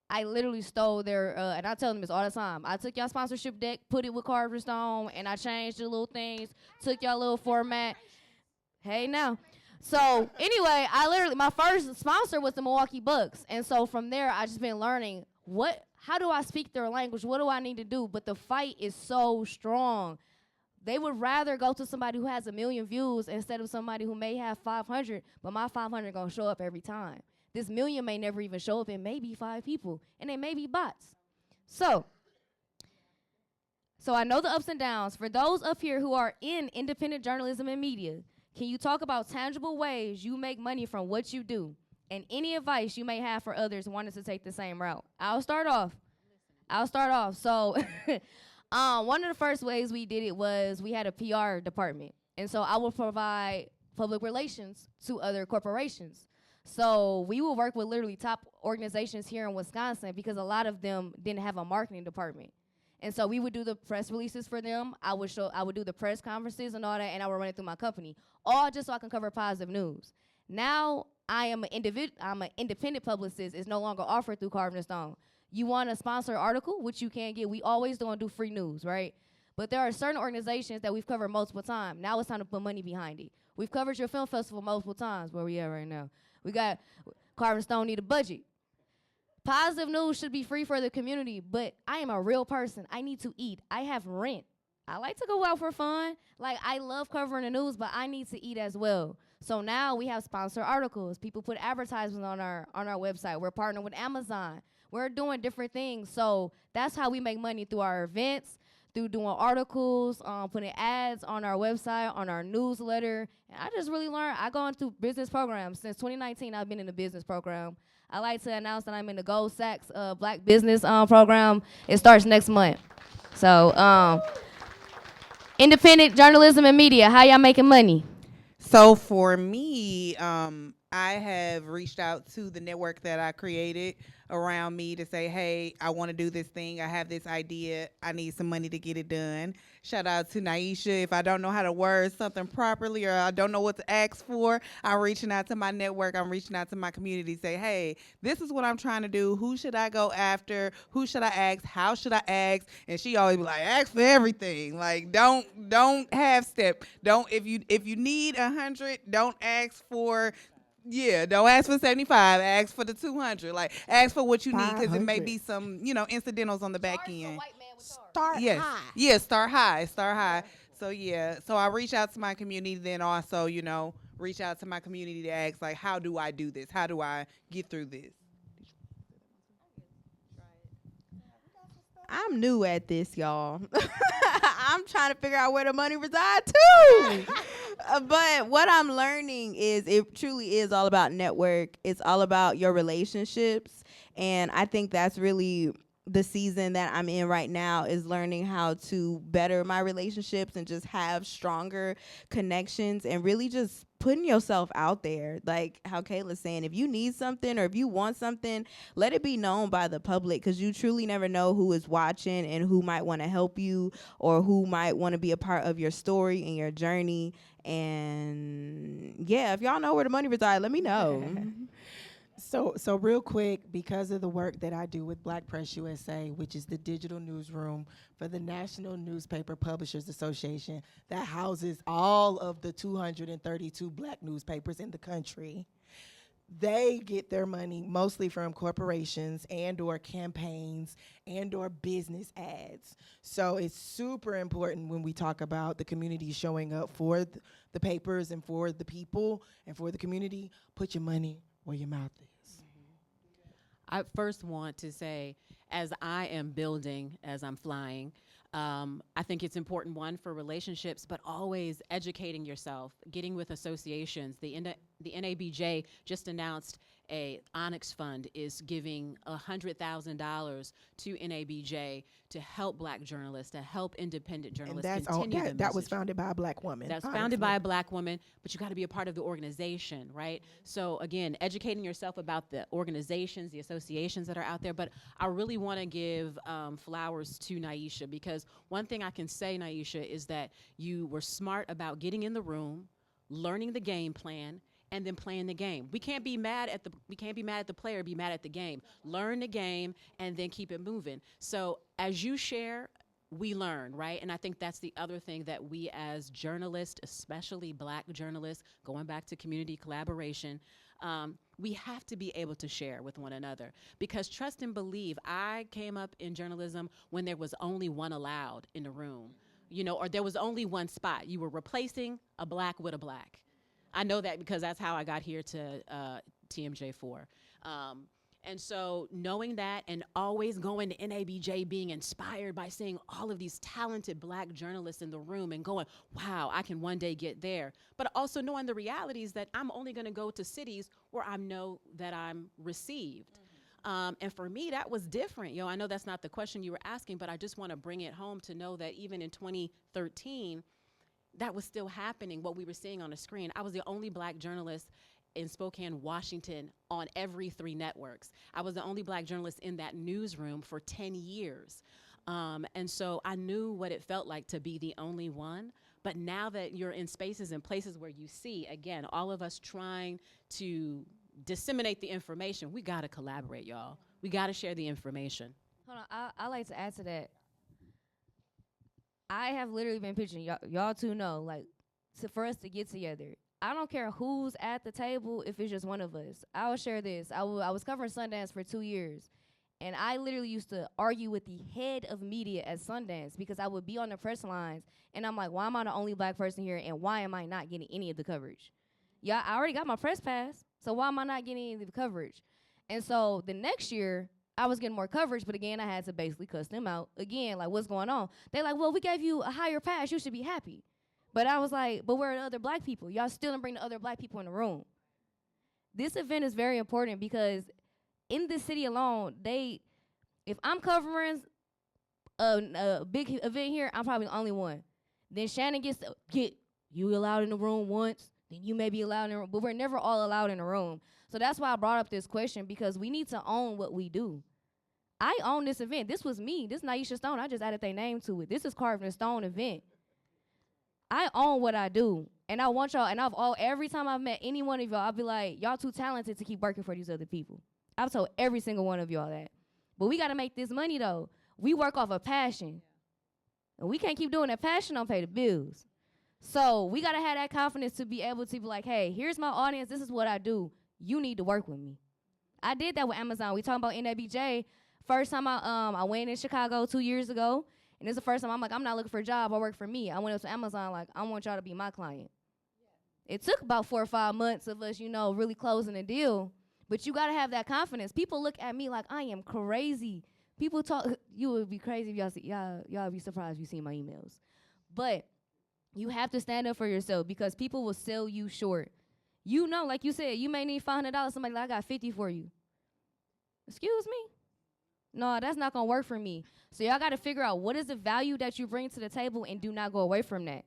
I literally stole their, and I tell them this all the time, I took y'all sponsorship deck, put it with Carvd N Stone, and I changed the little things, took y'all little format. Hey, now. So anyway, my first sponsor was the Milwaukee Bucks. And so from there, I just been learning how do I speak their language? What do I need to do? But the fight is so strong. They would rather go to somebody who has 1 million views instead of somebody who may have 500, but my 500 gonna show up every time. This 1 million may never even show up, and maybe 5 people, and they may be bots. So I know the ups and downs. For those up here who are in independent journalism and media, can you talk about tangible ways you make money from what you do, and any advice you may have for others wanting to take the same route? I'll start off. So one of the first ways we did it was we had a PR department. And so I would provide public relations to other corporations. So we will work with literally top organizations here in Wisconsin because a lot of them didn't have a marketing department. And so we would do the press releases for them. I would do the press conferences and all that, and I would run it through my company, all just so I can cover positive news. Now I'm an independent publicist. It's no longer offered through Carvd N Stone. You want a sponsored article, which you can get. We always don't do free news, right? But there are certain organizations that we've covered multiple times. Now it's time to put money behind it. We've covered your film festival multiple times. Where we at right now? We got Carvd N Stone need a budget. Positive news should be free for the community, but I am a real person. I need to eat. I have rent. I like to go out for fun. Like, I love covering the news, but I need to eat as well. So now we have sponsored articles. People put advertisements on our website. We're partnering with Amazon. We're doing different things. So that's how we make money, through our events, through doing articles, putting ads on our website, on our newsletter. And I just really learned. I go into business programs. Since 2019, I've been in the business program. I like to announce that I'm in the Gold Sachs Black Business program. It starts next month. So independent journalism and media, how y'all making money? So for me, I have reached out to the network that I created around me to say, hey, I want to do this thing. I have this idea. I need some money to get it done. Shout out to Nyesha. If I don't know how to word something properly or I don't know what to ask for, I'm reaching out to my network. I'm reaching out to my community. Say, hey, this is what I'm trying to do. Who should I go after? Who should I ask? How should I ask? And she always be like, ask for everything. Like, don't half step. If you need 100, don't ask for. Yeah, don't ask for 75. Ask for the 200. Like, ask for what you need, because it may be some, incidentals on the back end. Start high. Yeah, start high. Start high. So yeah, so I reach out to my community, then also, reach out to my community to ask, like, how do I do this? How do I get through this? I'm new at this, y'all. I'm trying to figure out where the money resides too. But what I'm learning is it truly is all about network. It's all about your relationships. And I think that's really the season that I'm in right now, is learning how to better my relationships and just have stronger connections and really just putting yourself out there. Like how Kayla's saying, if you need something or if you want something, let it be known by the public, because you truly never know who is watching and who might want to help you or who might want to be a part of your story and your journey. And yeah, if y'all know where the money resides, let me know. So real quick, because of the work that I do with Black Press USA, which is the digital newsroom for the National Newspaper Publishers Association that houses all of the 232 Black newspapers in the country, they get their money mostly from corporations and or campaigns and or business ads. So it's super important when we talk about the community showing up for the papers and for the people and for the community. Put your money where your mouth is. I first want to say, as I am building, as I'm flying, I think it's important, one, for relationships, but always educating yourself, getting with associations. The NABJ just announced a Onyx Fund is giving $100,000 to NABJ to help Black journalists, to help independent journalists continue the message. That was founded by a Black woman. That's founded by a Black woman, but you got to be a part of the organization, right? So again, educating yourself about the organizations, the associations that are out there. But I really want to give flowers to Nyesha, because one thing I can say, Nyesha, is that you were smart about getting in the room, learning the game plan, and then playing the game. We can't be mad at the player, be mad at the game. Learn the game and then keep it moving. So as you share, we learn, right? And I think that's the other thing that we as journalists, especially Black journalists, going back to community collaboration, we have to be able to share with one another. Because trust and believe, I came up in journalism when there was only one allowed in the room, or there was only one spot. You were replacing a Black with a Black. I know that because that's how I got here to TMJ4. And so knowing that and always going to NABJ, being inspired by seeing all of these talented Black journalists in the room and going, wow, I can one day get there. But also knowing the realities that I'm only going to go to cities where I know that I'm received. And for me, that was different. I know that's not the question you were asking, but I just want to bring it home to know that even in 2013, that was still happening, what we were seeing on the screen. I was the only Black journalist in Spokane, Washington, on every 3 networks. I was the only Black journalist in that newsroom for 10 years. And so I knew what it felt like to be the only one. But now that you're in spaces and places where you see, again, all of us trying to disseminate the information, we gotta collaborate, y'all. We gotta share the information. Hold on, I like to add to that. I have literally been pitching, y'all two know, like, for us to get together. I don't care who's at the table if it's just one of us. I will share this. I was covering Sundance for 2 years, and I literally used to argue with the head of media at Sundance because I would be on the press lines, and I'm like, why am I the only black person here, and why am I not getting any of the coverage? Yeah, I already got my press pass, so why am I not getting any of the coverage? And so the next year, I was getting more coverage, but again, I had to basically cuss them out. Again, like, what's going on? They're like, well, we gave you a higher pass. You should be happy. But I was like, but where are the other black people? Y'all still didn't bring the other black people in the room. This event is very important because in this city alone, if I'm covering a big event here, I'm probably the only one. Then Shannon gets you allowed in the room once, then you may be allowed in the room, but we're never all allowed in the room. So that's why I brought up this question, because we need to own what we do. I own this event. This was me. This is Nyesha Stone. I just added their name to it. This is Carvd N Stone event. I own what I do. And I want y'all, and every time I've met any one of y'all, I'll be like, y'all too talented to keep working for these other people. I've told every single one of y'all that. But we got to make this money, though. We work off of passion. And we can't keep doing that. Passion don't pay the bills. So we got to have that confidence to be able to be like, hey, here's my audience. This is what I do. You need to work with me. I did that with Amazon. We talking about NABJ. First time I went in Chicago 2 years ago, and it's the first time I'm like, I'm not looking for a job. I work for me. I went up to Amazon like, I want y'all to be my client. It took about 4 or 5 months of us, really closing a deal. But you got to have that confidence. People look at me like I am crazy. People talk. You would be crazy if y'all see. Y'all be surprised if you see my emails. But you have to stand up for yourself because people will sell you short. Like you said, you may need $500. Somebody like, I got 50 for you. Excuse me? No, that's not going to work for me. So y'all got to figure out what is the value that you bring to the table and do not go away from that.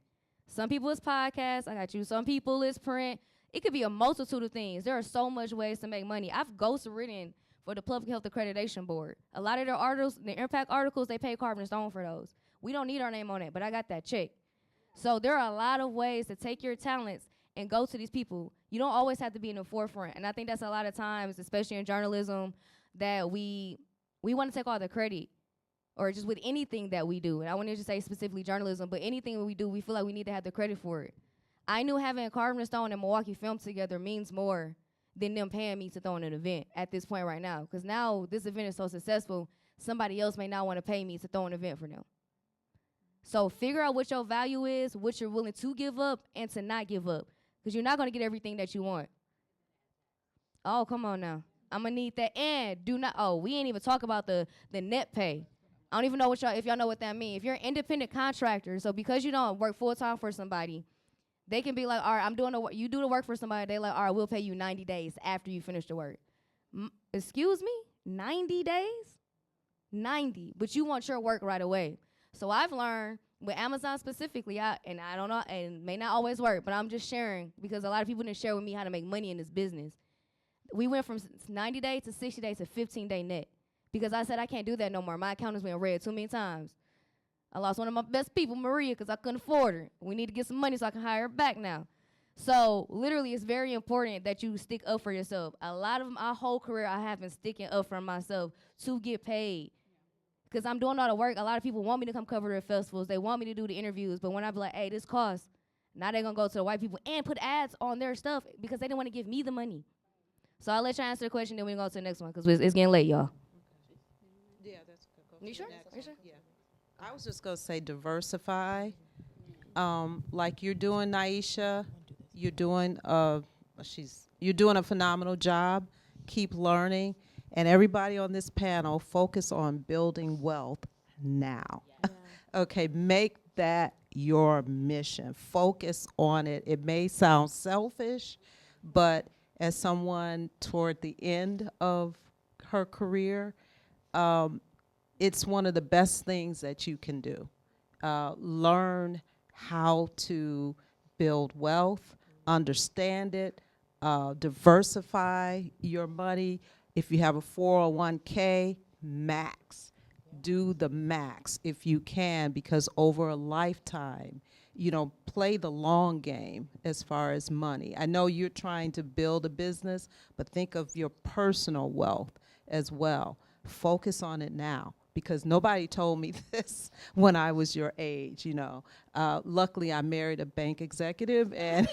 Some people it's podcasts. I got you. Some people it's print. It could be a multitude of things. There are so much ways to make money. I've ghostwritten for the Public Health Accreditation Board. A lot of their articles, the impact articles, they pay Carvd N Stone for those. We don't need our name on it, but I got that check. So there are a lot of ways to take your talents and go to these people. You don't always have to be in the forefront. And I think that's a lot of times, especially in journalism, that we want to take all the credit, or just with anything that we do. And I want to just say specifically journalism, but anything that we do, we feel like we need to have the credit for it. I knew having Carvd N Stone and Milwaukee filmed together means more than them paying me to throw in an event at this point right now. Because now this event is so successful, somebody else may not want to pay me to throw an event for them. So figure out what your value is, what you're willing to give up and to not give up. Because you're not going to get everything that you want. Oh, come on now. I'm going to need that. And we ain't even talk about the net pay. I don't even know if y'all know what that means. If you're an independent contractor, so because you don't work full-time for somebody, they can be like, all right, I'm doing the work. You do the work for somebody. They like, all right, we'll pay you 90 days after you finish the work. Excuse me? 90 days? 90. But you want your work right away. So I've learned with Amazon specifically, and I don't know, and it may not always work, but I'm just sharing because a lot of people didn't share with me how to make money in this business. We went from 90 days to 60 days to 15-day net because I said I can't do that no more. My account has been read too many times. I lost one of my best people, Maria, because I couldn't afford her. We need to get some money so I can hire her back now. So literally, it's very important that you stick up for yourself. A lot of my whole career, I have been sticking up for myself to get paid. Because I'm doing all the work. A lot of people want me to come cover their festivals. They want me to do the interviews. But when I be like, hey, this costs, now they're going to go to the white people and put ads on their stuff because they didn't want to give me the money. So I'll let you answer the question, then we can go to the next one because it's getting late, y'all. Yeah, that's good. Go You to sure? the next Are you sure? one. Yeah. I was just going to say diversify. Like you're doing, Nyesha, you're doing a phenomenal job. Keep learning. And everybody on this panel, focus on building wealth now. Yeah. Okay, make that your mission. Focus on it. It may sound selfish, but as someone toward the end of her career, it's one of the best things that you can do. Learn how to build wealth, understand it, diversify your money. If you have a 401k, max. Do the max if you can, because over a lifetime, play the long game as far as money. I know you're trying to build a business, but think of your personal wealth as well. Focus on it now, because nobody told me this when I was your age, Luckily, I married a bank executive, and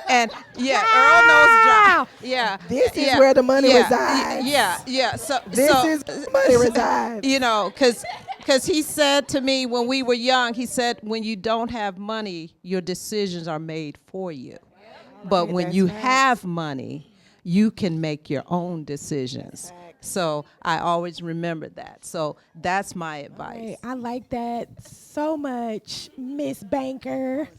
and yeah, Earl knows John. Yeah, This is where the money resides. Yeah. This is where the money resides. Because he said to me when we were young, he said, when you don't have money, your decisions are made for you. But when you have money, you can make your own decisions. So I always remember that. So that's my advice. Right. I like that so much, Miss Banker.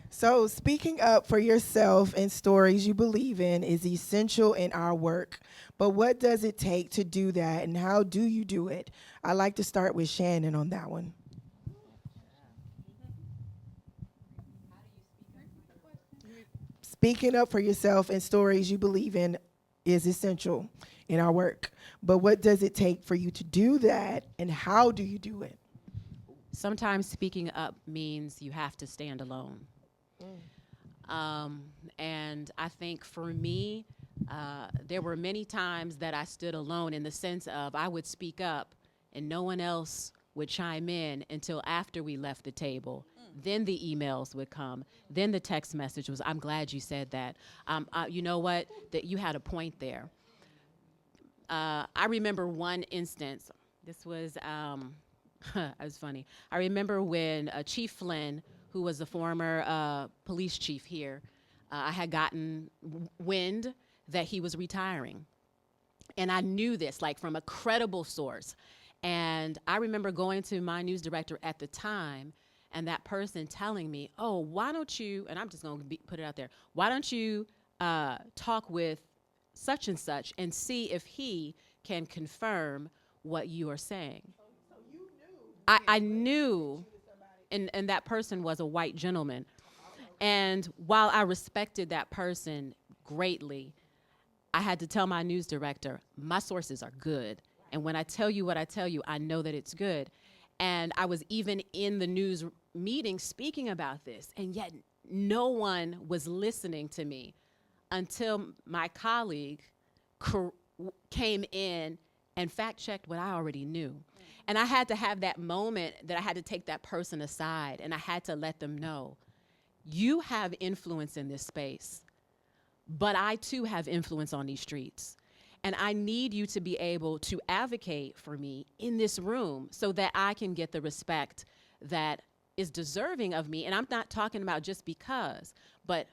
So speaking up for yourself and stories you believe in is essential in our work. But what does it take to do that, and how do you do it? I'd like to start with Shannon on that one. Speaking up for yourself and stories you believe in is essential in our work. But what does it take for you to do that, and how do you do it? Sometimes speaking up means you have to stand alone. And I think for me, there were many times that I stood alone in the sense of I would speak up and no one else would chime in until after we left the table. Then the emails would come. Then the text message was, I'm glad you said that. You know what? That you had a point there. I remember one instance. This was, it was funny. I remember when Chief Flynn, who was the former police chief here, I had gotten wind that he was retiring. And I knew this, like, from a credible source. And I remember going to my news director at the time, and that person telling me, oh, why don't you, and I'm just going to put it out there, why don't you talk with such and such and see if he can confirm what you are saying. So you knew. I knew, and that person was a white gentleman. And while I respected that person greatly, I had to tell my news director, my sources are good. And when I tell you what I tell you, I know that it's good. And I was even in the news meeting speaking about this, and yet no one was listening to me until my colleague came in and fact-checked what I already knew. And I had to have that moment that I had to take that person aside, and I had to let them know, you have influence in this space, but I too have influence on these streets. And I need you to be able to advocate for me in this room so that I can get the respect that is deserving of me. And I'm not talking about just because, but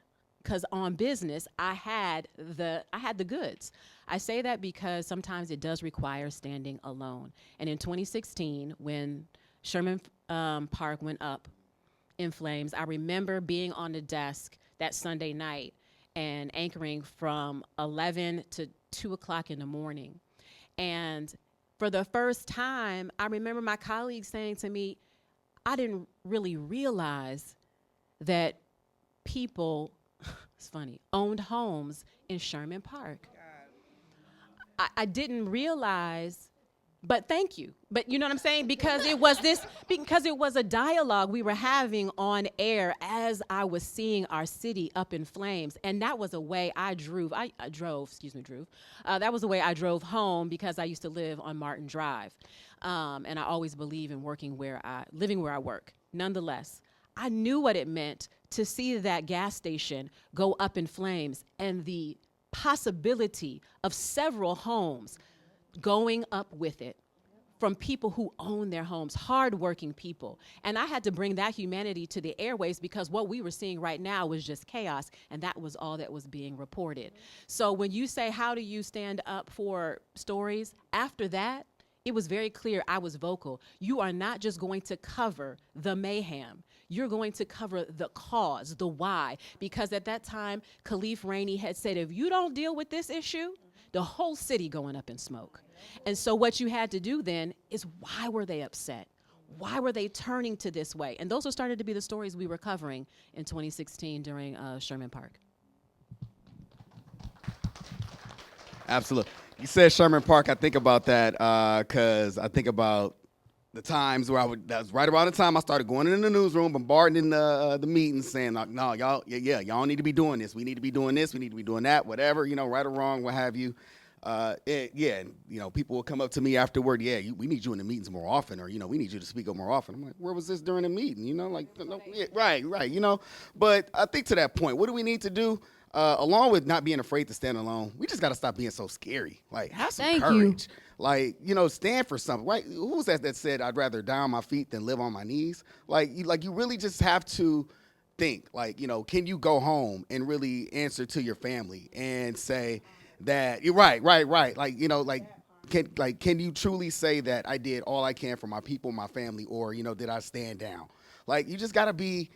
because on business, I had the goods. I say that because sometimes it does require standing alone. And in 2016, when Sherman Park went up in flames, I remember being on the desk that Sunday night and anchoring from 11 to 2 o'clock in the morning. And for the first time, I remember my colleagues saying to me, I didn't really realize that people, it's funny, owned homes in Sherman Park. I didn't realize, but thank you. But you know what I'm saying? Because it was a dialogue we were having on air as I was seeing our city up in flames. And that was a way I drove. That was the way I drove home because I used to live on Martin Drive. And I always believe in living where I work. Nonetheless, I knew what it meant to see that gas station go up in flames and the possibility of several homes going up with it from people who own their homes, hardworking people. And I had to bring that humanity to the airways because what we were seeing right now was just chaos, and that was all that was being reported. So when you say, how do you stand up for stories? After that, it was very clear I was vocal. You are not just going to cover the mayhem. You're going to cover the cause, the why. Because at that time, Khalif Rainey had said, if you don't deal with this issue, the whole city going up in smoke. And so what you had to do then is, why were they upset? Why were they turning to this way? And those were started to be the stories we were covering in 2016 during Sherman Park. Absolutely. You said Sherman Park. I think about that because I think about the times where that was right around the time I started going in the newsroom, bombarding the meetings, saying, no, y'all, y'all need to be doing this. We need to be doing this. We need to be doing that, whatever, right or wrong, what have you. Yeah, and, people will come up to me afterward. Yeah, we need you in the meetings more often, or we need you to speak up more often. I'm like, where was this during the meeting? Right. But I think to that point, what do we need to do? Along with not being afraid to stand alone, we just got to stop being so scary. Like, have some courage. Like, stand for something. Right? Who was that said, I'd rather die on my feet than live on my knees? Like you really just have to think, like, can you go home and really answer to your family and say that you're right. Can you truly say that I did all I can for my people, my family, or, did I stand down? Like, you just got to be,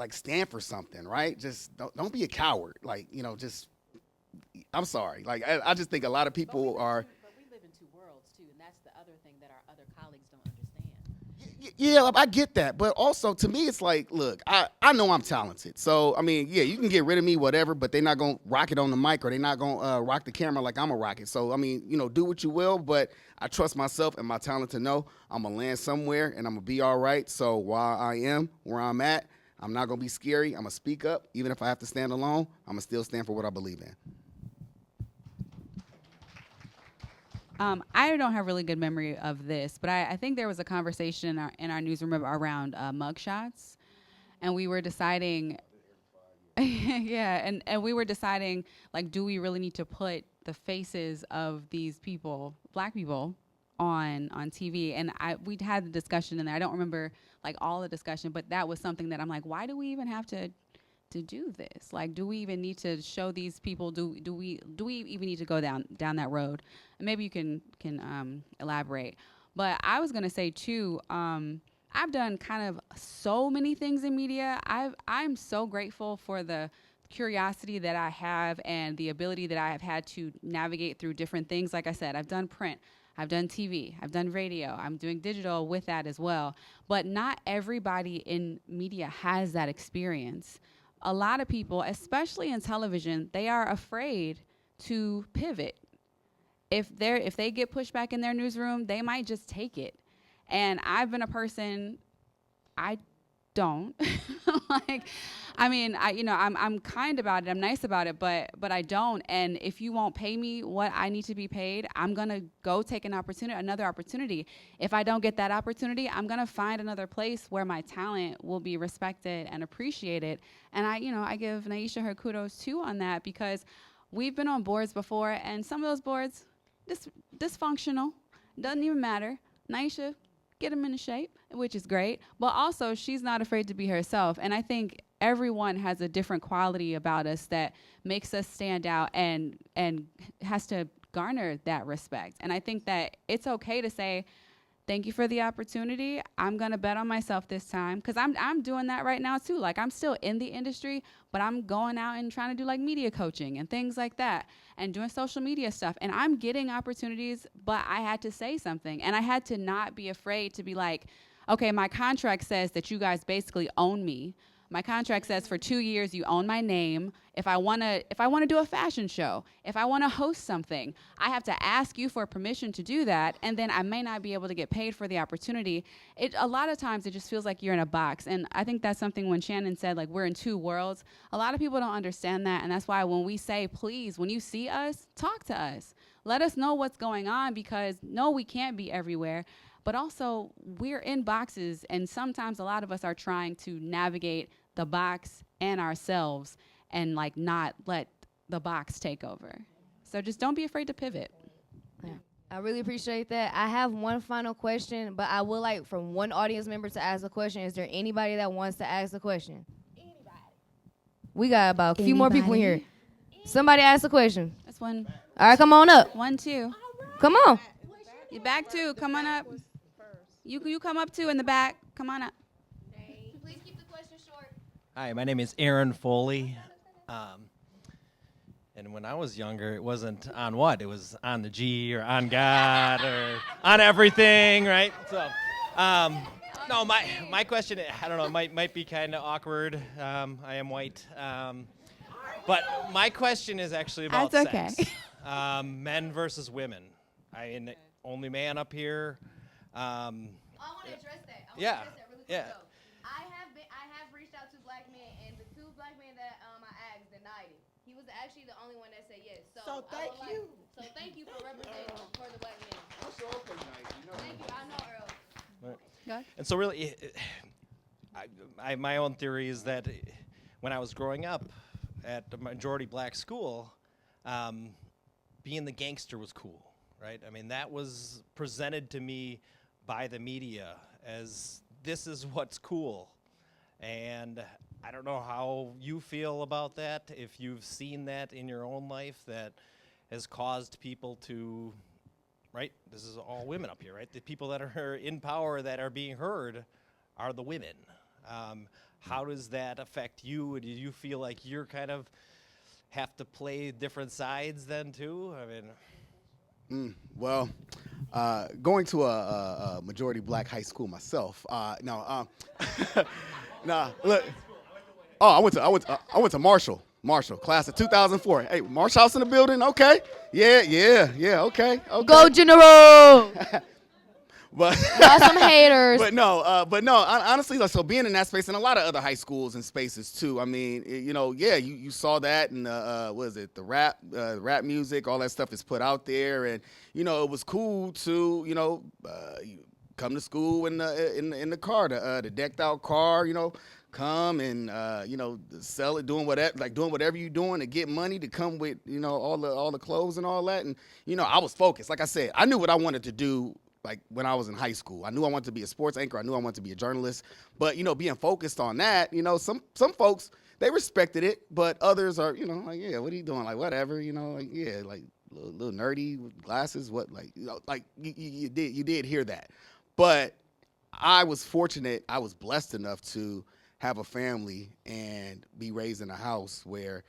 stand for something, right? Just don't be a coward. I'm sorry. Like, I just think a lot of people are. But we live in two worlds, too, and that's the other thing that our other colleagues don't understand. Yeah, I get that. But also, to me, it's like, look, I know I'm talented. So, I mean, yeah, you can get rid of me, whatever, but they're not going to rock it on the mic, or they're not going to rock the camera like I'm a rocket. So, I mean, do what you will, but I trust myself and my talent to know I'm going to land somewhere and I'm going to be all right. So, while I am where I'm at, I'm not going to be scary. I'm going to speak up. Even if I have to stand alone, I'm going to still stand for what I believe in. I don't have really good memory of this, but I think there was a conversation in our newsroom around mugshots, and we were deciding, and we were deciding, like, do we really need to put the faces of these people, Black people, on TV? And we'd had the discussion in there. I don't remember like all the discussion, but that was something that I'm like, why do we even have to do this? Like, do we even need to show these people? Do we even need to go down that road? And maybe you can elaborate. But I was gonna say too, I've done kind of so many things in media. I'm so grateful for the curiosity that I have and the ability that I have had to navigate through different things. Like I said, I've done print, I've done TV, I've done radio, I'm doing digital with that as well. But not everybody in media has that experience. A lot of people, especially in television, they are afraid to pivot. If they get pushed back in their newsroom, they might just take it. And I've been a person, I don't. I'm kind about it, I'm nice about it, but I don't. And if you won't pay me what I need to be paid, I'm gonna go take another opportunity. If I don't get that opportunity, I'm gonna find another place where my talent will be respected and appreciated. And I give Nyesha her kudos too on that, because we've been on boards before, and some of those boards, dysfunctional, doesn't even matter. Nyesha, get them into shape, which is great. But also, she's not afraid to be herself. And I think everyone has a different quality about us that makes us stand out and has to garner that respect. And I think that it's okay to say, thank you for the opportunity. I'm gonna bet on myself this time, because I'm doing that right now too. Like, I'm still in the industry, but I'm going out and trying to do like media coaching and things like that, and doing social media stuff. And I'm getting opportunities, but I had to say something, and I had to not be afraid to be like, okay, my contract says that you guys basically own me. My contract says for 2 years you own my name. If I wanna do a fashion show, if I wanna host something, I have to ask you for permission to do that, and then I may not be able to get paid for the opportunity. A lot of times it just feels like you're in a box, and I think that's something when Shannon said, like, we're in two worlds. A lot of people don't understand that, and that's why when we say, please, when you see us, talk to us. Let us know what's going on, because no, we can't be everywhere. But also, we're in boxes, and sometimes a lot of us are trying to navigate the box and ourselves and like not let the box take over. So just don't be afraid to pivot. Yeah. I really appreciate that. I have one final question, but I would like from one audience member to ask a question. Is there anybody that wants to ask a question? Anybody. We got about a few more people in here. Somebody ask a question. That's one. All right, come on up. 1, 2. Come on. You back 2. Come on up. You come up 2 in the back. Come on up. Please keep the question short. Hi, my name is Aaron Foley. And when I was younger, it wasn't on what? It was on the G or on God or on everything, right? So, no, my question, I don't know, might be kind of awkward. I am white. But my question is actually about That's sex. Men versus women. I am the only man up here. I want to address that. Yeah. Really quick, Yeah. though. I have reached out to black men, and the 2 black men that I asked denied it. He was actually the only one that said yes. So I thank would you. So thank you for representing for the black man. I'm so open tonight, you know. Thank you. I know Earl. And so really, my own theory is that when I was growing up at a majority black school, being the gangster was cool, right? I mean, that was presented to me by the media as this is what's cool. And I don't know how you feel about that, if you've seen that in your own life that has caused people to, right? This is all women up here, right? The people that are in power that are being heard are the women. How does that affect you? Do you feel like you're kind of have to play different sides then too? I mean, Well, going to a majority black high school myself. No, look. Oh, I went to Marshall, class of 2004. Hey, Marshall House in the building. Okay, yeah. Okay. Go General! But Y'all some haters. But no. Honestly, like, so being in that space and a lot of other high schools and spaces too. I mean, you saw that and what is it? The rap music, all that stuff is put out there, and it was cool to come to school in the car, the decked out car, come and sell it, doing whatever you're doing to get money to come with all the clothes and all that. And I was focused. Like I said, I knew what I wanted to do. Like when I was in high school, I knew I wanted to be a sports anchor. I knew I wanted to be a journalist. But being focused on that, some folks, they respected it, but others are like, yeah, what are you doing? Like whatever, like yeah, like little nerdy with glasses. What like you did hear that, but I was fortunate. I was blessed enough to have a family and be raised in a house where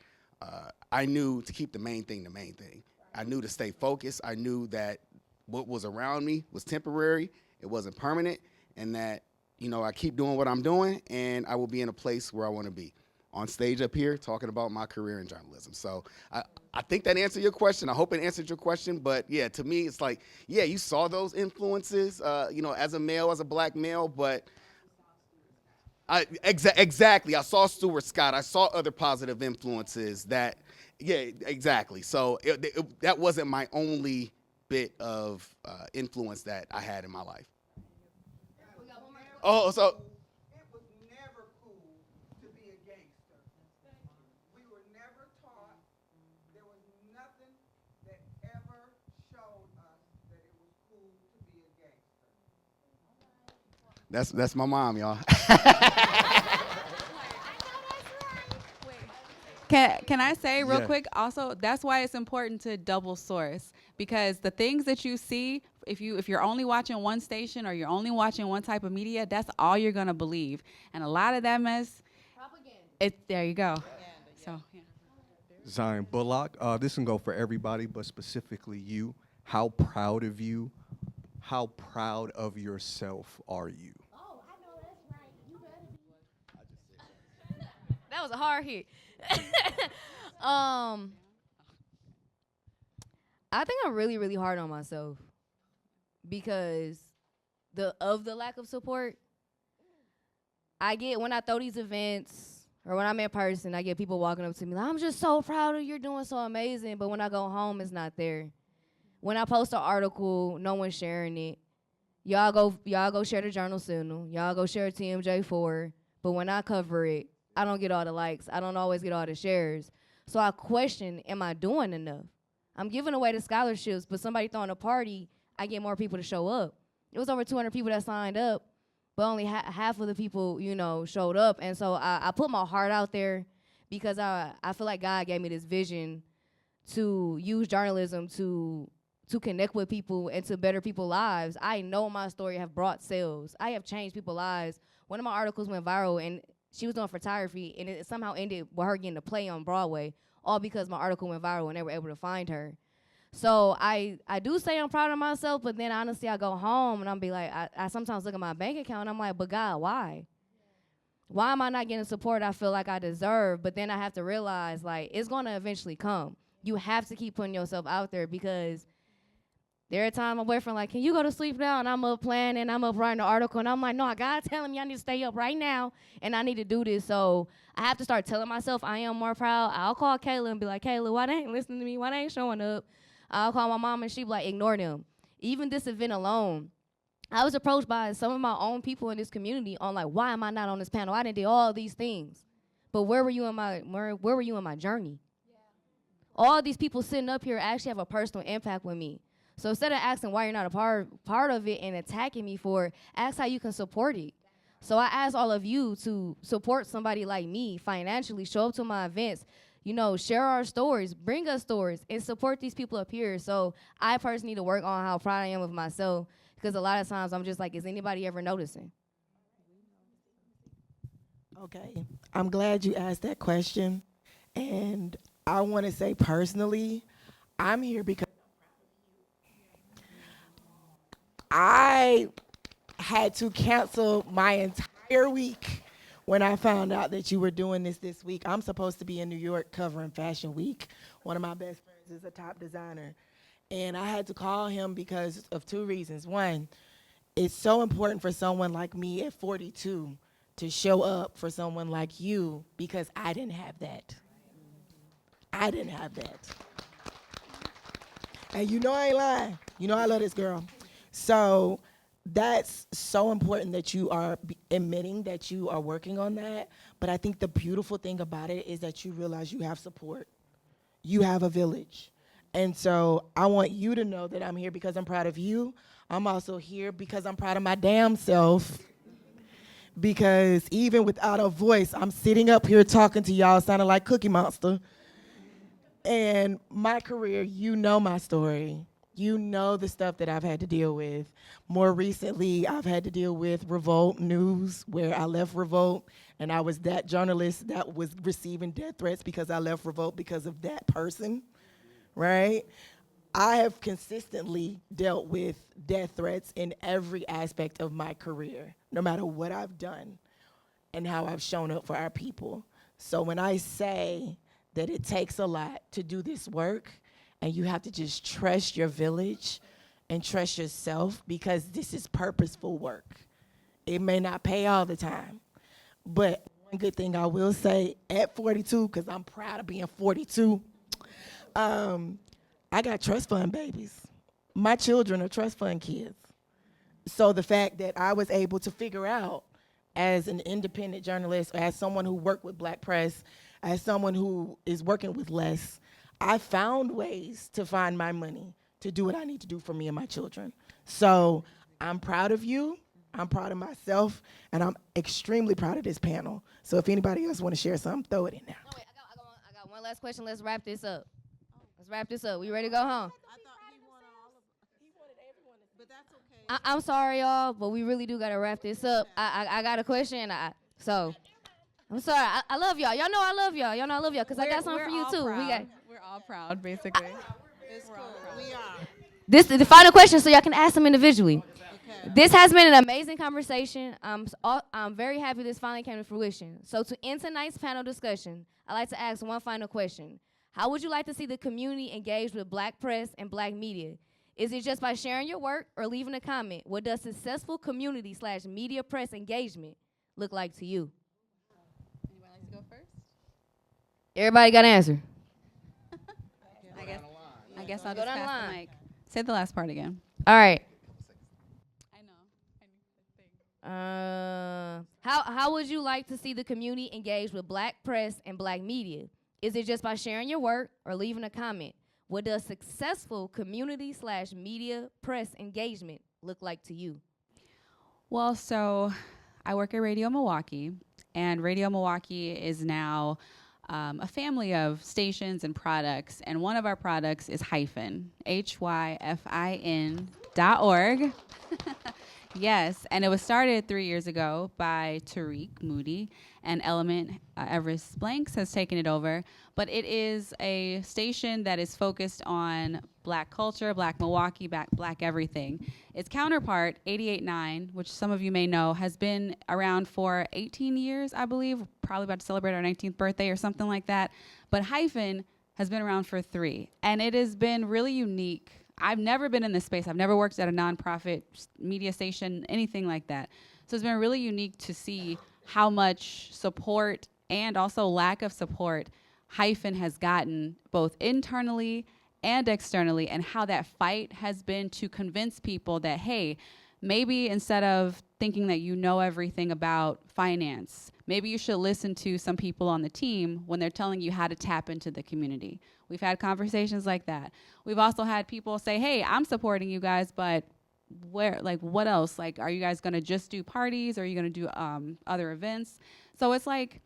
I knew to keep the main thing. I knew to stay focused. I knew that what was around me was temporary. It wasn't permanent. And that, I keep doing what I'm doing and I will be in a place where I want to be. On stage up here talking about my career in journalism. So I think that answered your question. I hope it answered your question. But yeah, to me, it's like, yeah, you saw those influences, as a male, as a black male, but exactly. I saw Stuart Scott. I saw other positive influences that, yeah, exactly. So that wasn't my only bit of influence that I had in my life. Oh, so it was never cool to be a gangster. We were never taught. There was nothing that ever showed us that it was cool to be a gangster. that's my mom, y'all. Can I say real Yeah. quick? Also, that's why it's important to double source, because the things that you see, if you're only watching one station or you're only watching one type of media, that's all you're gonna believe. And a lot of that mess, there you go. So yeah. Zion Bullock. This can go for everybody, but specifically you. How proud of you? How proud of yourself are you? Oh, I know that's right. You better be. That was a hard hit. I think I'm really, really hard on myself because of the lack of support. I get when I throw these events or when I'm in person, I get people walking up to me like, I'm just so proud of you, you're doing so amazing. But when I go home, it's not there. When I post an article, no one's sharing it. Y'all go share the Journal Signal. Y'all go share TMJ4. But when I cover it, I don't get all the likes. I don't always get all the shares. So I question, am I doing enough? I'm giving away the scholarships, but somebody throwing a party, I get more people to show up. It was over 200 people that signed up, but only half of the people, showed up. And so I put my heart out there because I feel like God gave me this vision to use journalism to connect with people and to better people's lives. I know my story have brought sales. I have changed people's lives. One of my articles went viral, and she was doing photography, and it somehow ended with her getting a play on Broadway, all because my article went viral and they were able to find her. So I do say I'm proud of myself, but then honestly I go home and I'm be like, I sometimes look at my bank account and I'm like, but God, why? Why am I not getting support I feel like I deserve? But then I have to realize, like, it's going to eventually come. You have to keep putting yourself out there because There are times my boyfriend like, can you go to sleep now? And I'm up planning, and I'm up writing an article, and I'm like, no, I gotta tell him, y'all need to stay up right now, and I need to do this. So I have to start telling myself I am more proud. I'll call Kayla and be like, Kayla, why they ain't listening to me? Why they ain't showing up? I'll call my mom, and she be like, ignore them. Even this event alone, I was approached by some of my own people in this community on like, why am I not on this panel? I done did all these things, but where were you in my journey? Yeah. All these people sitting up here actually have a personal impact with me. So instead of asking why you're not a part of it and attacking me for it, ask how you can support it. So I ask all of you to support somebody like me financially, show up to my events, you know, share our stories, bring us stories, and support these people up here. So I personally need to work on how proud I am of myself, because a lot of times I'm just like, is anybody ever noticing? Okay, I'm glad you asked that question. And I want to say personally, I'm here because I had to cancel my entire week when I found out that you were doing this week. I'm supposed to be in New York covering Fashion Week. One of my best friends is a top designer. And I had to call him because of two reasons. One, it's so important for someone like me at 42 to show up for someone like you, because I didn't have that. I didn't have that. And you know I ain't lying. You know I love this girl. So that's so important that you are admitting that you are working on that. But I think the beautiful thing about it is that you realize you have support. You have a village. And so I want you to know that I'm here because I'm proud of you. I'm also here because I'm proud of my damn self. Because even without a voice, I'm sitting up here talking to y'all sounding like Cookie Monster. And my career, you know my story. You know the stuff that I've had to deal with. More recently, I've had to deal with Revolt News, where I left Revolt, and I was that journalist that was receiving death threats because I left Revolt because of that person, right? I have consistently dealt with death threats in every aspect of my career, no matter what I've done and how I've shown up for our people. So when I say that it takes a lot to do this work, and you have to just trust your village and trust yourself, because this is purposeful work. It may not pay all the time, but one good thing I will say, at 42, because I'm proud of being 42, I got trust fund babies. My children are trust fund kids. So the fact that I was able to figure out, as an independent journalist, or as someone who worked with Black press, as someone who is working with less, I found ways to find my money to do what I need to do for me and my children. So I'm proud of you, I'm proud of myself, and I'm extremely proud of this panel. So if anybody else want to share something, throw it in there. No, wait, I got one last question. Let's wrap this up. We ready to go home? I'm sorry, y'all, but we really do got to wrap this up. I got a question. I'm sorry. I love y'all. Y'all know I love y'all. Y'all know I love y'all because I got something for you, too. We're all proud, basically. It's cool. We are. This is the final question, so y'all can ask them individually. Okay. This has been an amazing conversation. I'm very happy this finally came to fruition. So to end tonight's panel discussion, I'd like to ask one final question. How would you like to see the community engage with Black press and Black media? Is it just by sharing your work or leaving a comment? What does successful community/media press engagement look like to you? Anybody like to go first? Everybody got an answer. I guess I'll just pass the mic. Say the last part again. All right. I know. How would you like to see the community engage with Black press and Black media? Is it just by sharing your work or leaving a comment? What does successful community/media press engagement look like to you? Well, so I work at Radio Milwaukee, and Radio Milwaukee is now a family of stations and products, and one of our products is Hyphen, HYFIN.org. Yes, and it was started 3 years ago by Tariq Moody, and Element Everest Blanks has taken it over. But it is a station that is focused on Black culture, Black Milwaukee, Black everything. Its counterpart, 88.9, which some of you may know, has been around for 18 years, I believe. We're probably about to celebrate our 19th birthday or something like that. But Hyphen has been around for 3, and it has been really unique I've never been in this space. I've never worked at a nonprofit media station, anything like that. So it's been really unique to see how much support and also lack of support Hyphen has gotten both internally and externally, and how that fight has been to convince people that, hey, maybe instead of thinking that you know everything about finance, maybe you should listen to some people on the team when they're telling you how to tap into the community. We've had conversations like that. We've also had people say, hey, I'm supporting you guys, but where, like, what else? Like, are you guys gonna just do parties? Or are you gonna do other events? So it's like,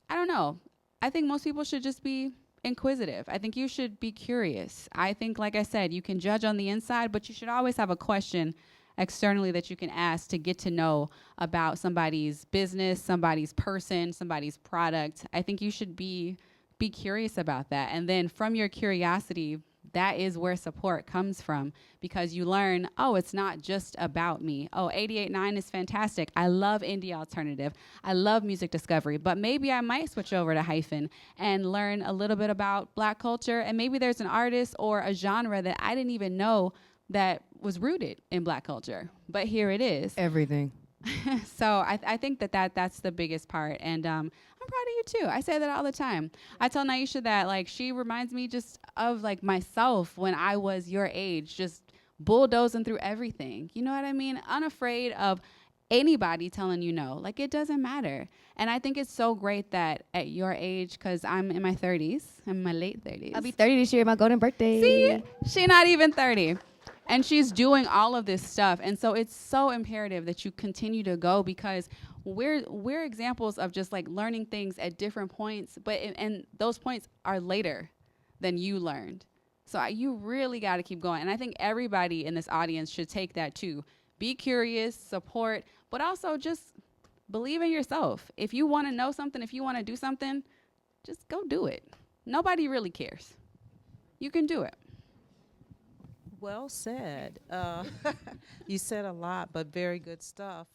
I don't know. I think most people should just be inquisitive. I think you should be curious. I think, like I said, you can judge on the inside, but you should always have a question externally that you can ask to get to know about somebody's business, somebody's person, somebody's product. I think you should be curious about that. And then from your curiosity, that is where support comes from, because you learn, oh, it's not just about me. Oh, 88.9 is fantastic. I love indie alternative. I love music discovery, but maybe I might switch over to Hyphen and learn a little bit about Black culture. And maybe there's an artist or a genre that I didn't even know that was rooted in Black culture, but here it is. Everything. So I think that's the biggest part. And I'm proud of you too. I say that all the time. I tell Nyesha that, like, she reminds me just of like myself when I was your age, just bulldozing through everything. You know what I mean? Unafraid of anybody telling you no. Like, it doesn't matter. And I think it's so great that at your age, because I'm in my 30s, I'm in my late 30s. I'll be 30 this year, my golden birthday. See, she not even 30. And she's doing all of this stuff. And so it's so imperative that you continue to go, because we're examples of just like learning things at different points, but and those points are later than you learned. So you really got to keep going. And I think everybody in this audience should take that too. Be curious, support, but also just believe in yourself. If you want to know something, if you want to do something, just go do it. Nobody really cares. You can do it. Well said. You said a lot, but very good stuff.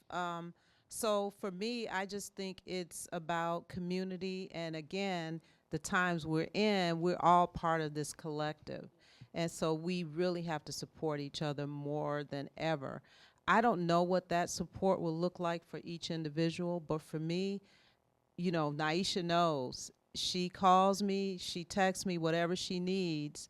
So for me, I just think it's about community. And again, the times we're in, we're all part of this collective. And so we really have to support each other more than ever. I don't know what that support will look like for each individual, but for me, you know, Nyesha knows. She calls me, she texts me whatever she needs.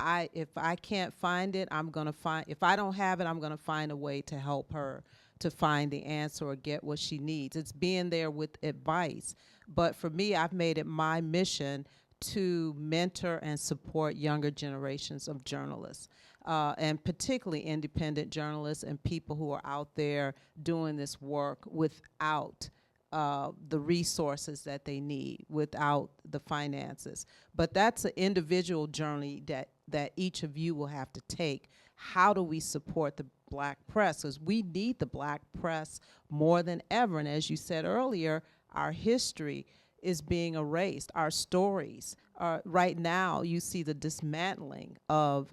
If I can't find it, if I don't have it, I'm gonna find a way to help her to find the answer or get what she needs. It's being there with advice. But for me, I've made it my mission to mentor and support younger generations of journalists, and particularly independent journalists and people who are out there doing this work without the resources that they need, without the finances. But that's an individual journey that each of you will have to take. How do we support the Black press? Because we need the Black press more than ever. And as you said earlier, our history is being erased. Our stories are, right now, you see the dismantling of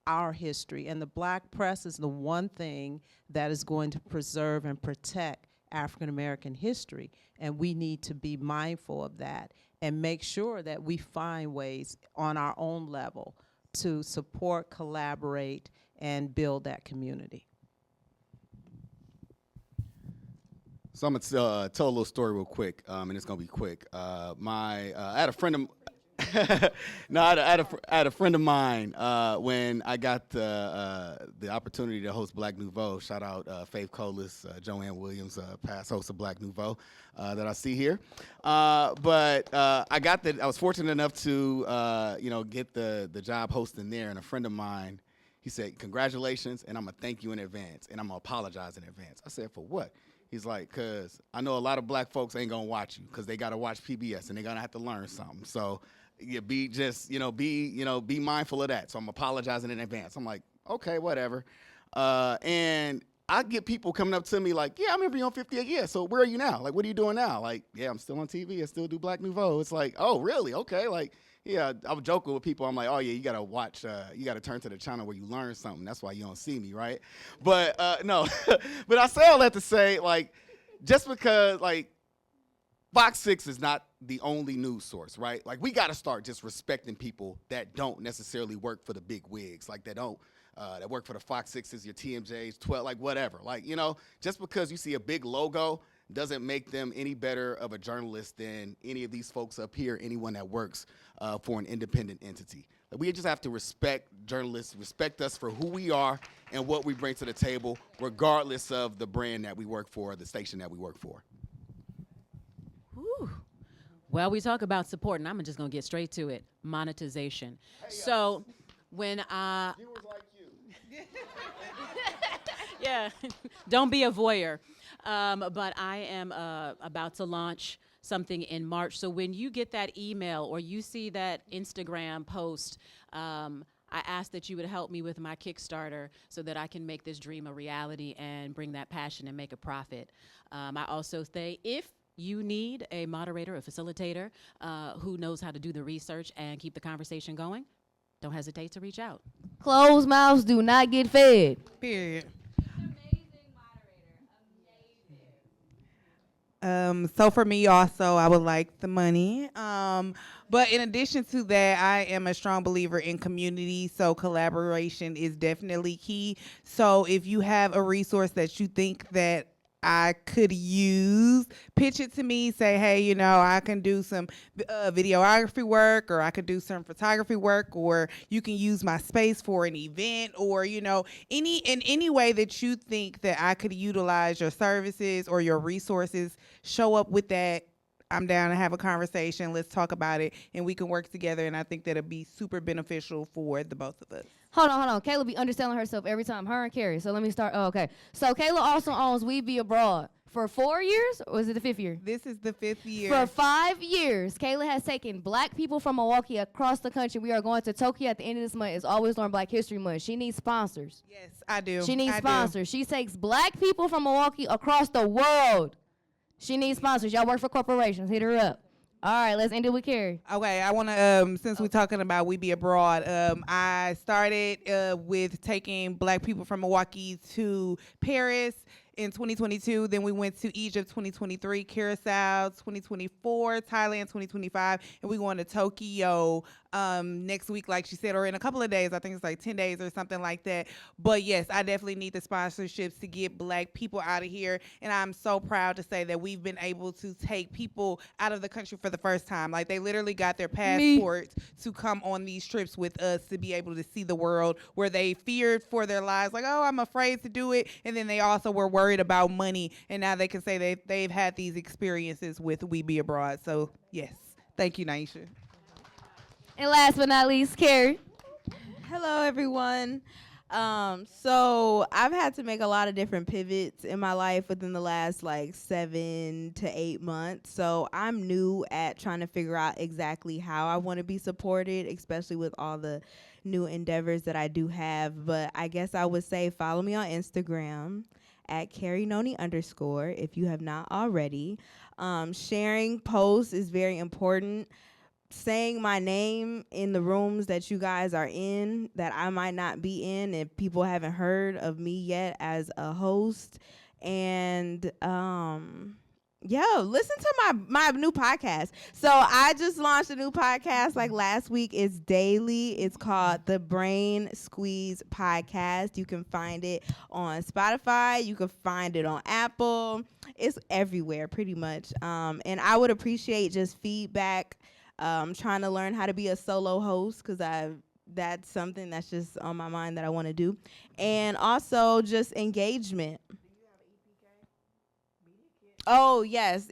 our history. And the Black press is the one thing that is going to preserve and protect African American history. And we need to be mindful of that and make sure that we find ways on our own level to support, collaborate, and build that community. So I'm gonna tell a little story real quick, and it's gonna be quick. I had a friend of I had a friend of mine when I got the opportunity to host Black Nouveau. Shout out Faith Colas, Joanne Williams, past host of Black Nouveau that I see here. But I was fortunate enough to get the job hosting there, and a friend of mine, he said, "Congratulations, and I'm gonna thank you in advance, and I'm gonna apologize in advance." I said, "For what?" He's like, "Cause I know a lot of Black folks ain't gonna watch you, cause they gotta watch PBS and they gonna have to learn something. So, be mindful of that." So I'm apologizing in advance. I'm like, okay, whatever. And I get people coming up to me like, "Yeah, I remember you on 58 years. So where are you now? Like, what are you doing now?" Like, "Yeah, I'm still on TV. I still do Black Nouveau." It's like, "Oh, really? Okay." Like, yeah, I was joking with people. I'm like, "Oh yeah, you gotta watch. You gotta turn to the channel where you learn something. That's why you don't see me, right?" But no, but I say all that to say, like, just because like Fox 6 is not the only news source, right? Like, we gotta start just respecting people that don't necessarily work for the big wigs, like that don't that work for the Fox 6s, your TMJs, 12, like whatever. Like, you know, just because you see a big logo doesn't make them any better of a journalist than any of these folks up here, anyone that works for an independent entity. Like, we just have to respect journalists, respect us for who we are and what we bring to the table, regardless of the brand that we work for, the station that we work for. Whew. Well, we talk about support, and I'm just going to get straight to it. Monetization. So when Viewers like you. yeah, don't be a voyeur. But I am about to launch something in March. So when you get that email or you see that Instagram post, I ask that you would help me with my Kickstarter so that I can make this dream a reality and bring that passion and make a profit. I also say if you need a moderator, a facilitator who knows how to do the research and keep the conversation going, don't hesitate to reach out. Closed mouths do not get fed. Period. So for me also, I would like the money. But in addition to that, I am a strong believer in community. So collaboration is definitely key. So if you have a resource that you think that I could use, pitch it to me, say, hey, you know, I can do some videography work, or I could do some photography work, or you can use my space for an event, or, you know, any way that you think that I could utilize your services or your resources, show up with that. I'm down to have a conversation. Let's talk about it, and we can work together. And I think that'll be super beneficial for the both of us. Hold on. Kayla be underselling herself every time. Her and Carrie. So let me start. Oh, okay. So Kayla also owns We Be Abroad for 4 years, or is it the 5th year? This is the 5th year. For 5 years, Kayla has taken black people from Milwaukee across the country. We are going to Tokyo at the end of this month. It's always during Black History Month. She needs sponsors. Yes, I do. She needs sponsors. She takes black people from Milwaukee across the world. She needs sponsors. Y'all work for corporations. Hit her up. All right, let's end it with Carrie. Okay, I want to, since we're talking about We Be Abroad, I started with taking black people from Milwaukee to Paris in 2022. Then we went to Egypt 2023, Curacao 2024, Thailand 2025, and we're going to Tokyo next week, like she said, or in a couple of days. I think it's like 10 days or something like that. But yes, I definitely need the sponsorships to get black people out of here. And I'm so proud to say that we've been able to take people out of the country for the first time. Like, they literally got their passports to come on these trips with us to be able to see the world, where they feared for their lives, like, oh, I'm afraid to do it. And then they also were worried about money. And now they can say they've had these experiences with We Be Abroad. So yes, thank you, Nyesha. And last but not least, Carrie. Hello, everyone. So I've had to make a lot of different pivots in my life within the last like 7 to 8 months. So I'm new at trying to figure out exactly how I want to be supported, especially with all the new endeavors that I do have. But I guess I would say follow me on Instagram at @CarrieNoni_ if you have not already. Sharing posts is very important. Saying my name in the rooms that you guys are in that I might not be in if people haven't heard of me yet as a host. And listen to my new podcast. So I just launched a new podcast like last week. It's daily. It's called The Brain Squeeze Podcast. You can find it on Spotify. You can find it on Apple. It's everywhere pretty much. And I would appreciate just feedback. Trying to learn how to be a solo host, because that's something that's just on my mind that I want to do. And also just engagement. Do you have an EPK? Oh, yes,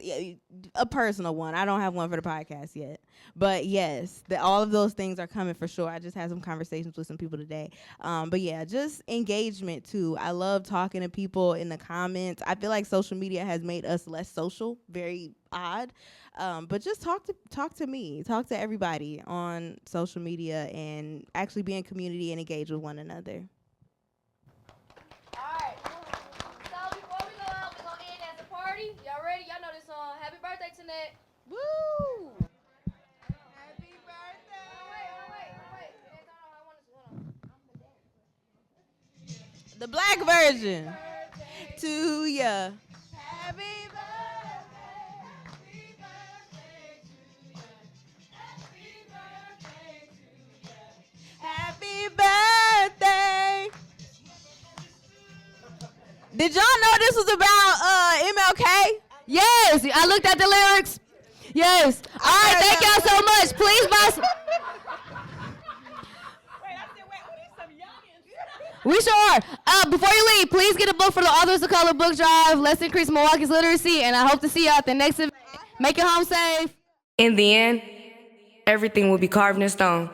a personal one. I don't have one for the podcast yet. But yes, all of those things are coming for sure. I just had some conversations with some people today. But yeah, just engagement too. I love talking to people in the comments. I feel like social media has made us less social, very odd. But just talk to me, talk to everybody on social media, and actually be in community and engage with one another. All right. So before we go out, we're going to end as a party. Y'all ready? Y'all know this song. Happy birthday, Tannette. Woo! Happy birthday. Wait. Hold on. The black version. To ya. Happy birthday. Happy birthday Did y'all know this was about MLK? Yes, I looked at the lyrics. Yes. All right, thank y'all so much. Please buy some. We sure are. Before you leave, please get a book for the Authors of Color book drive. Let's increase Milwaukee's literacy, and I hope to see you at the next event. Make it home safe. In the end, everything will be carved in stone.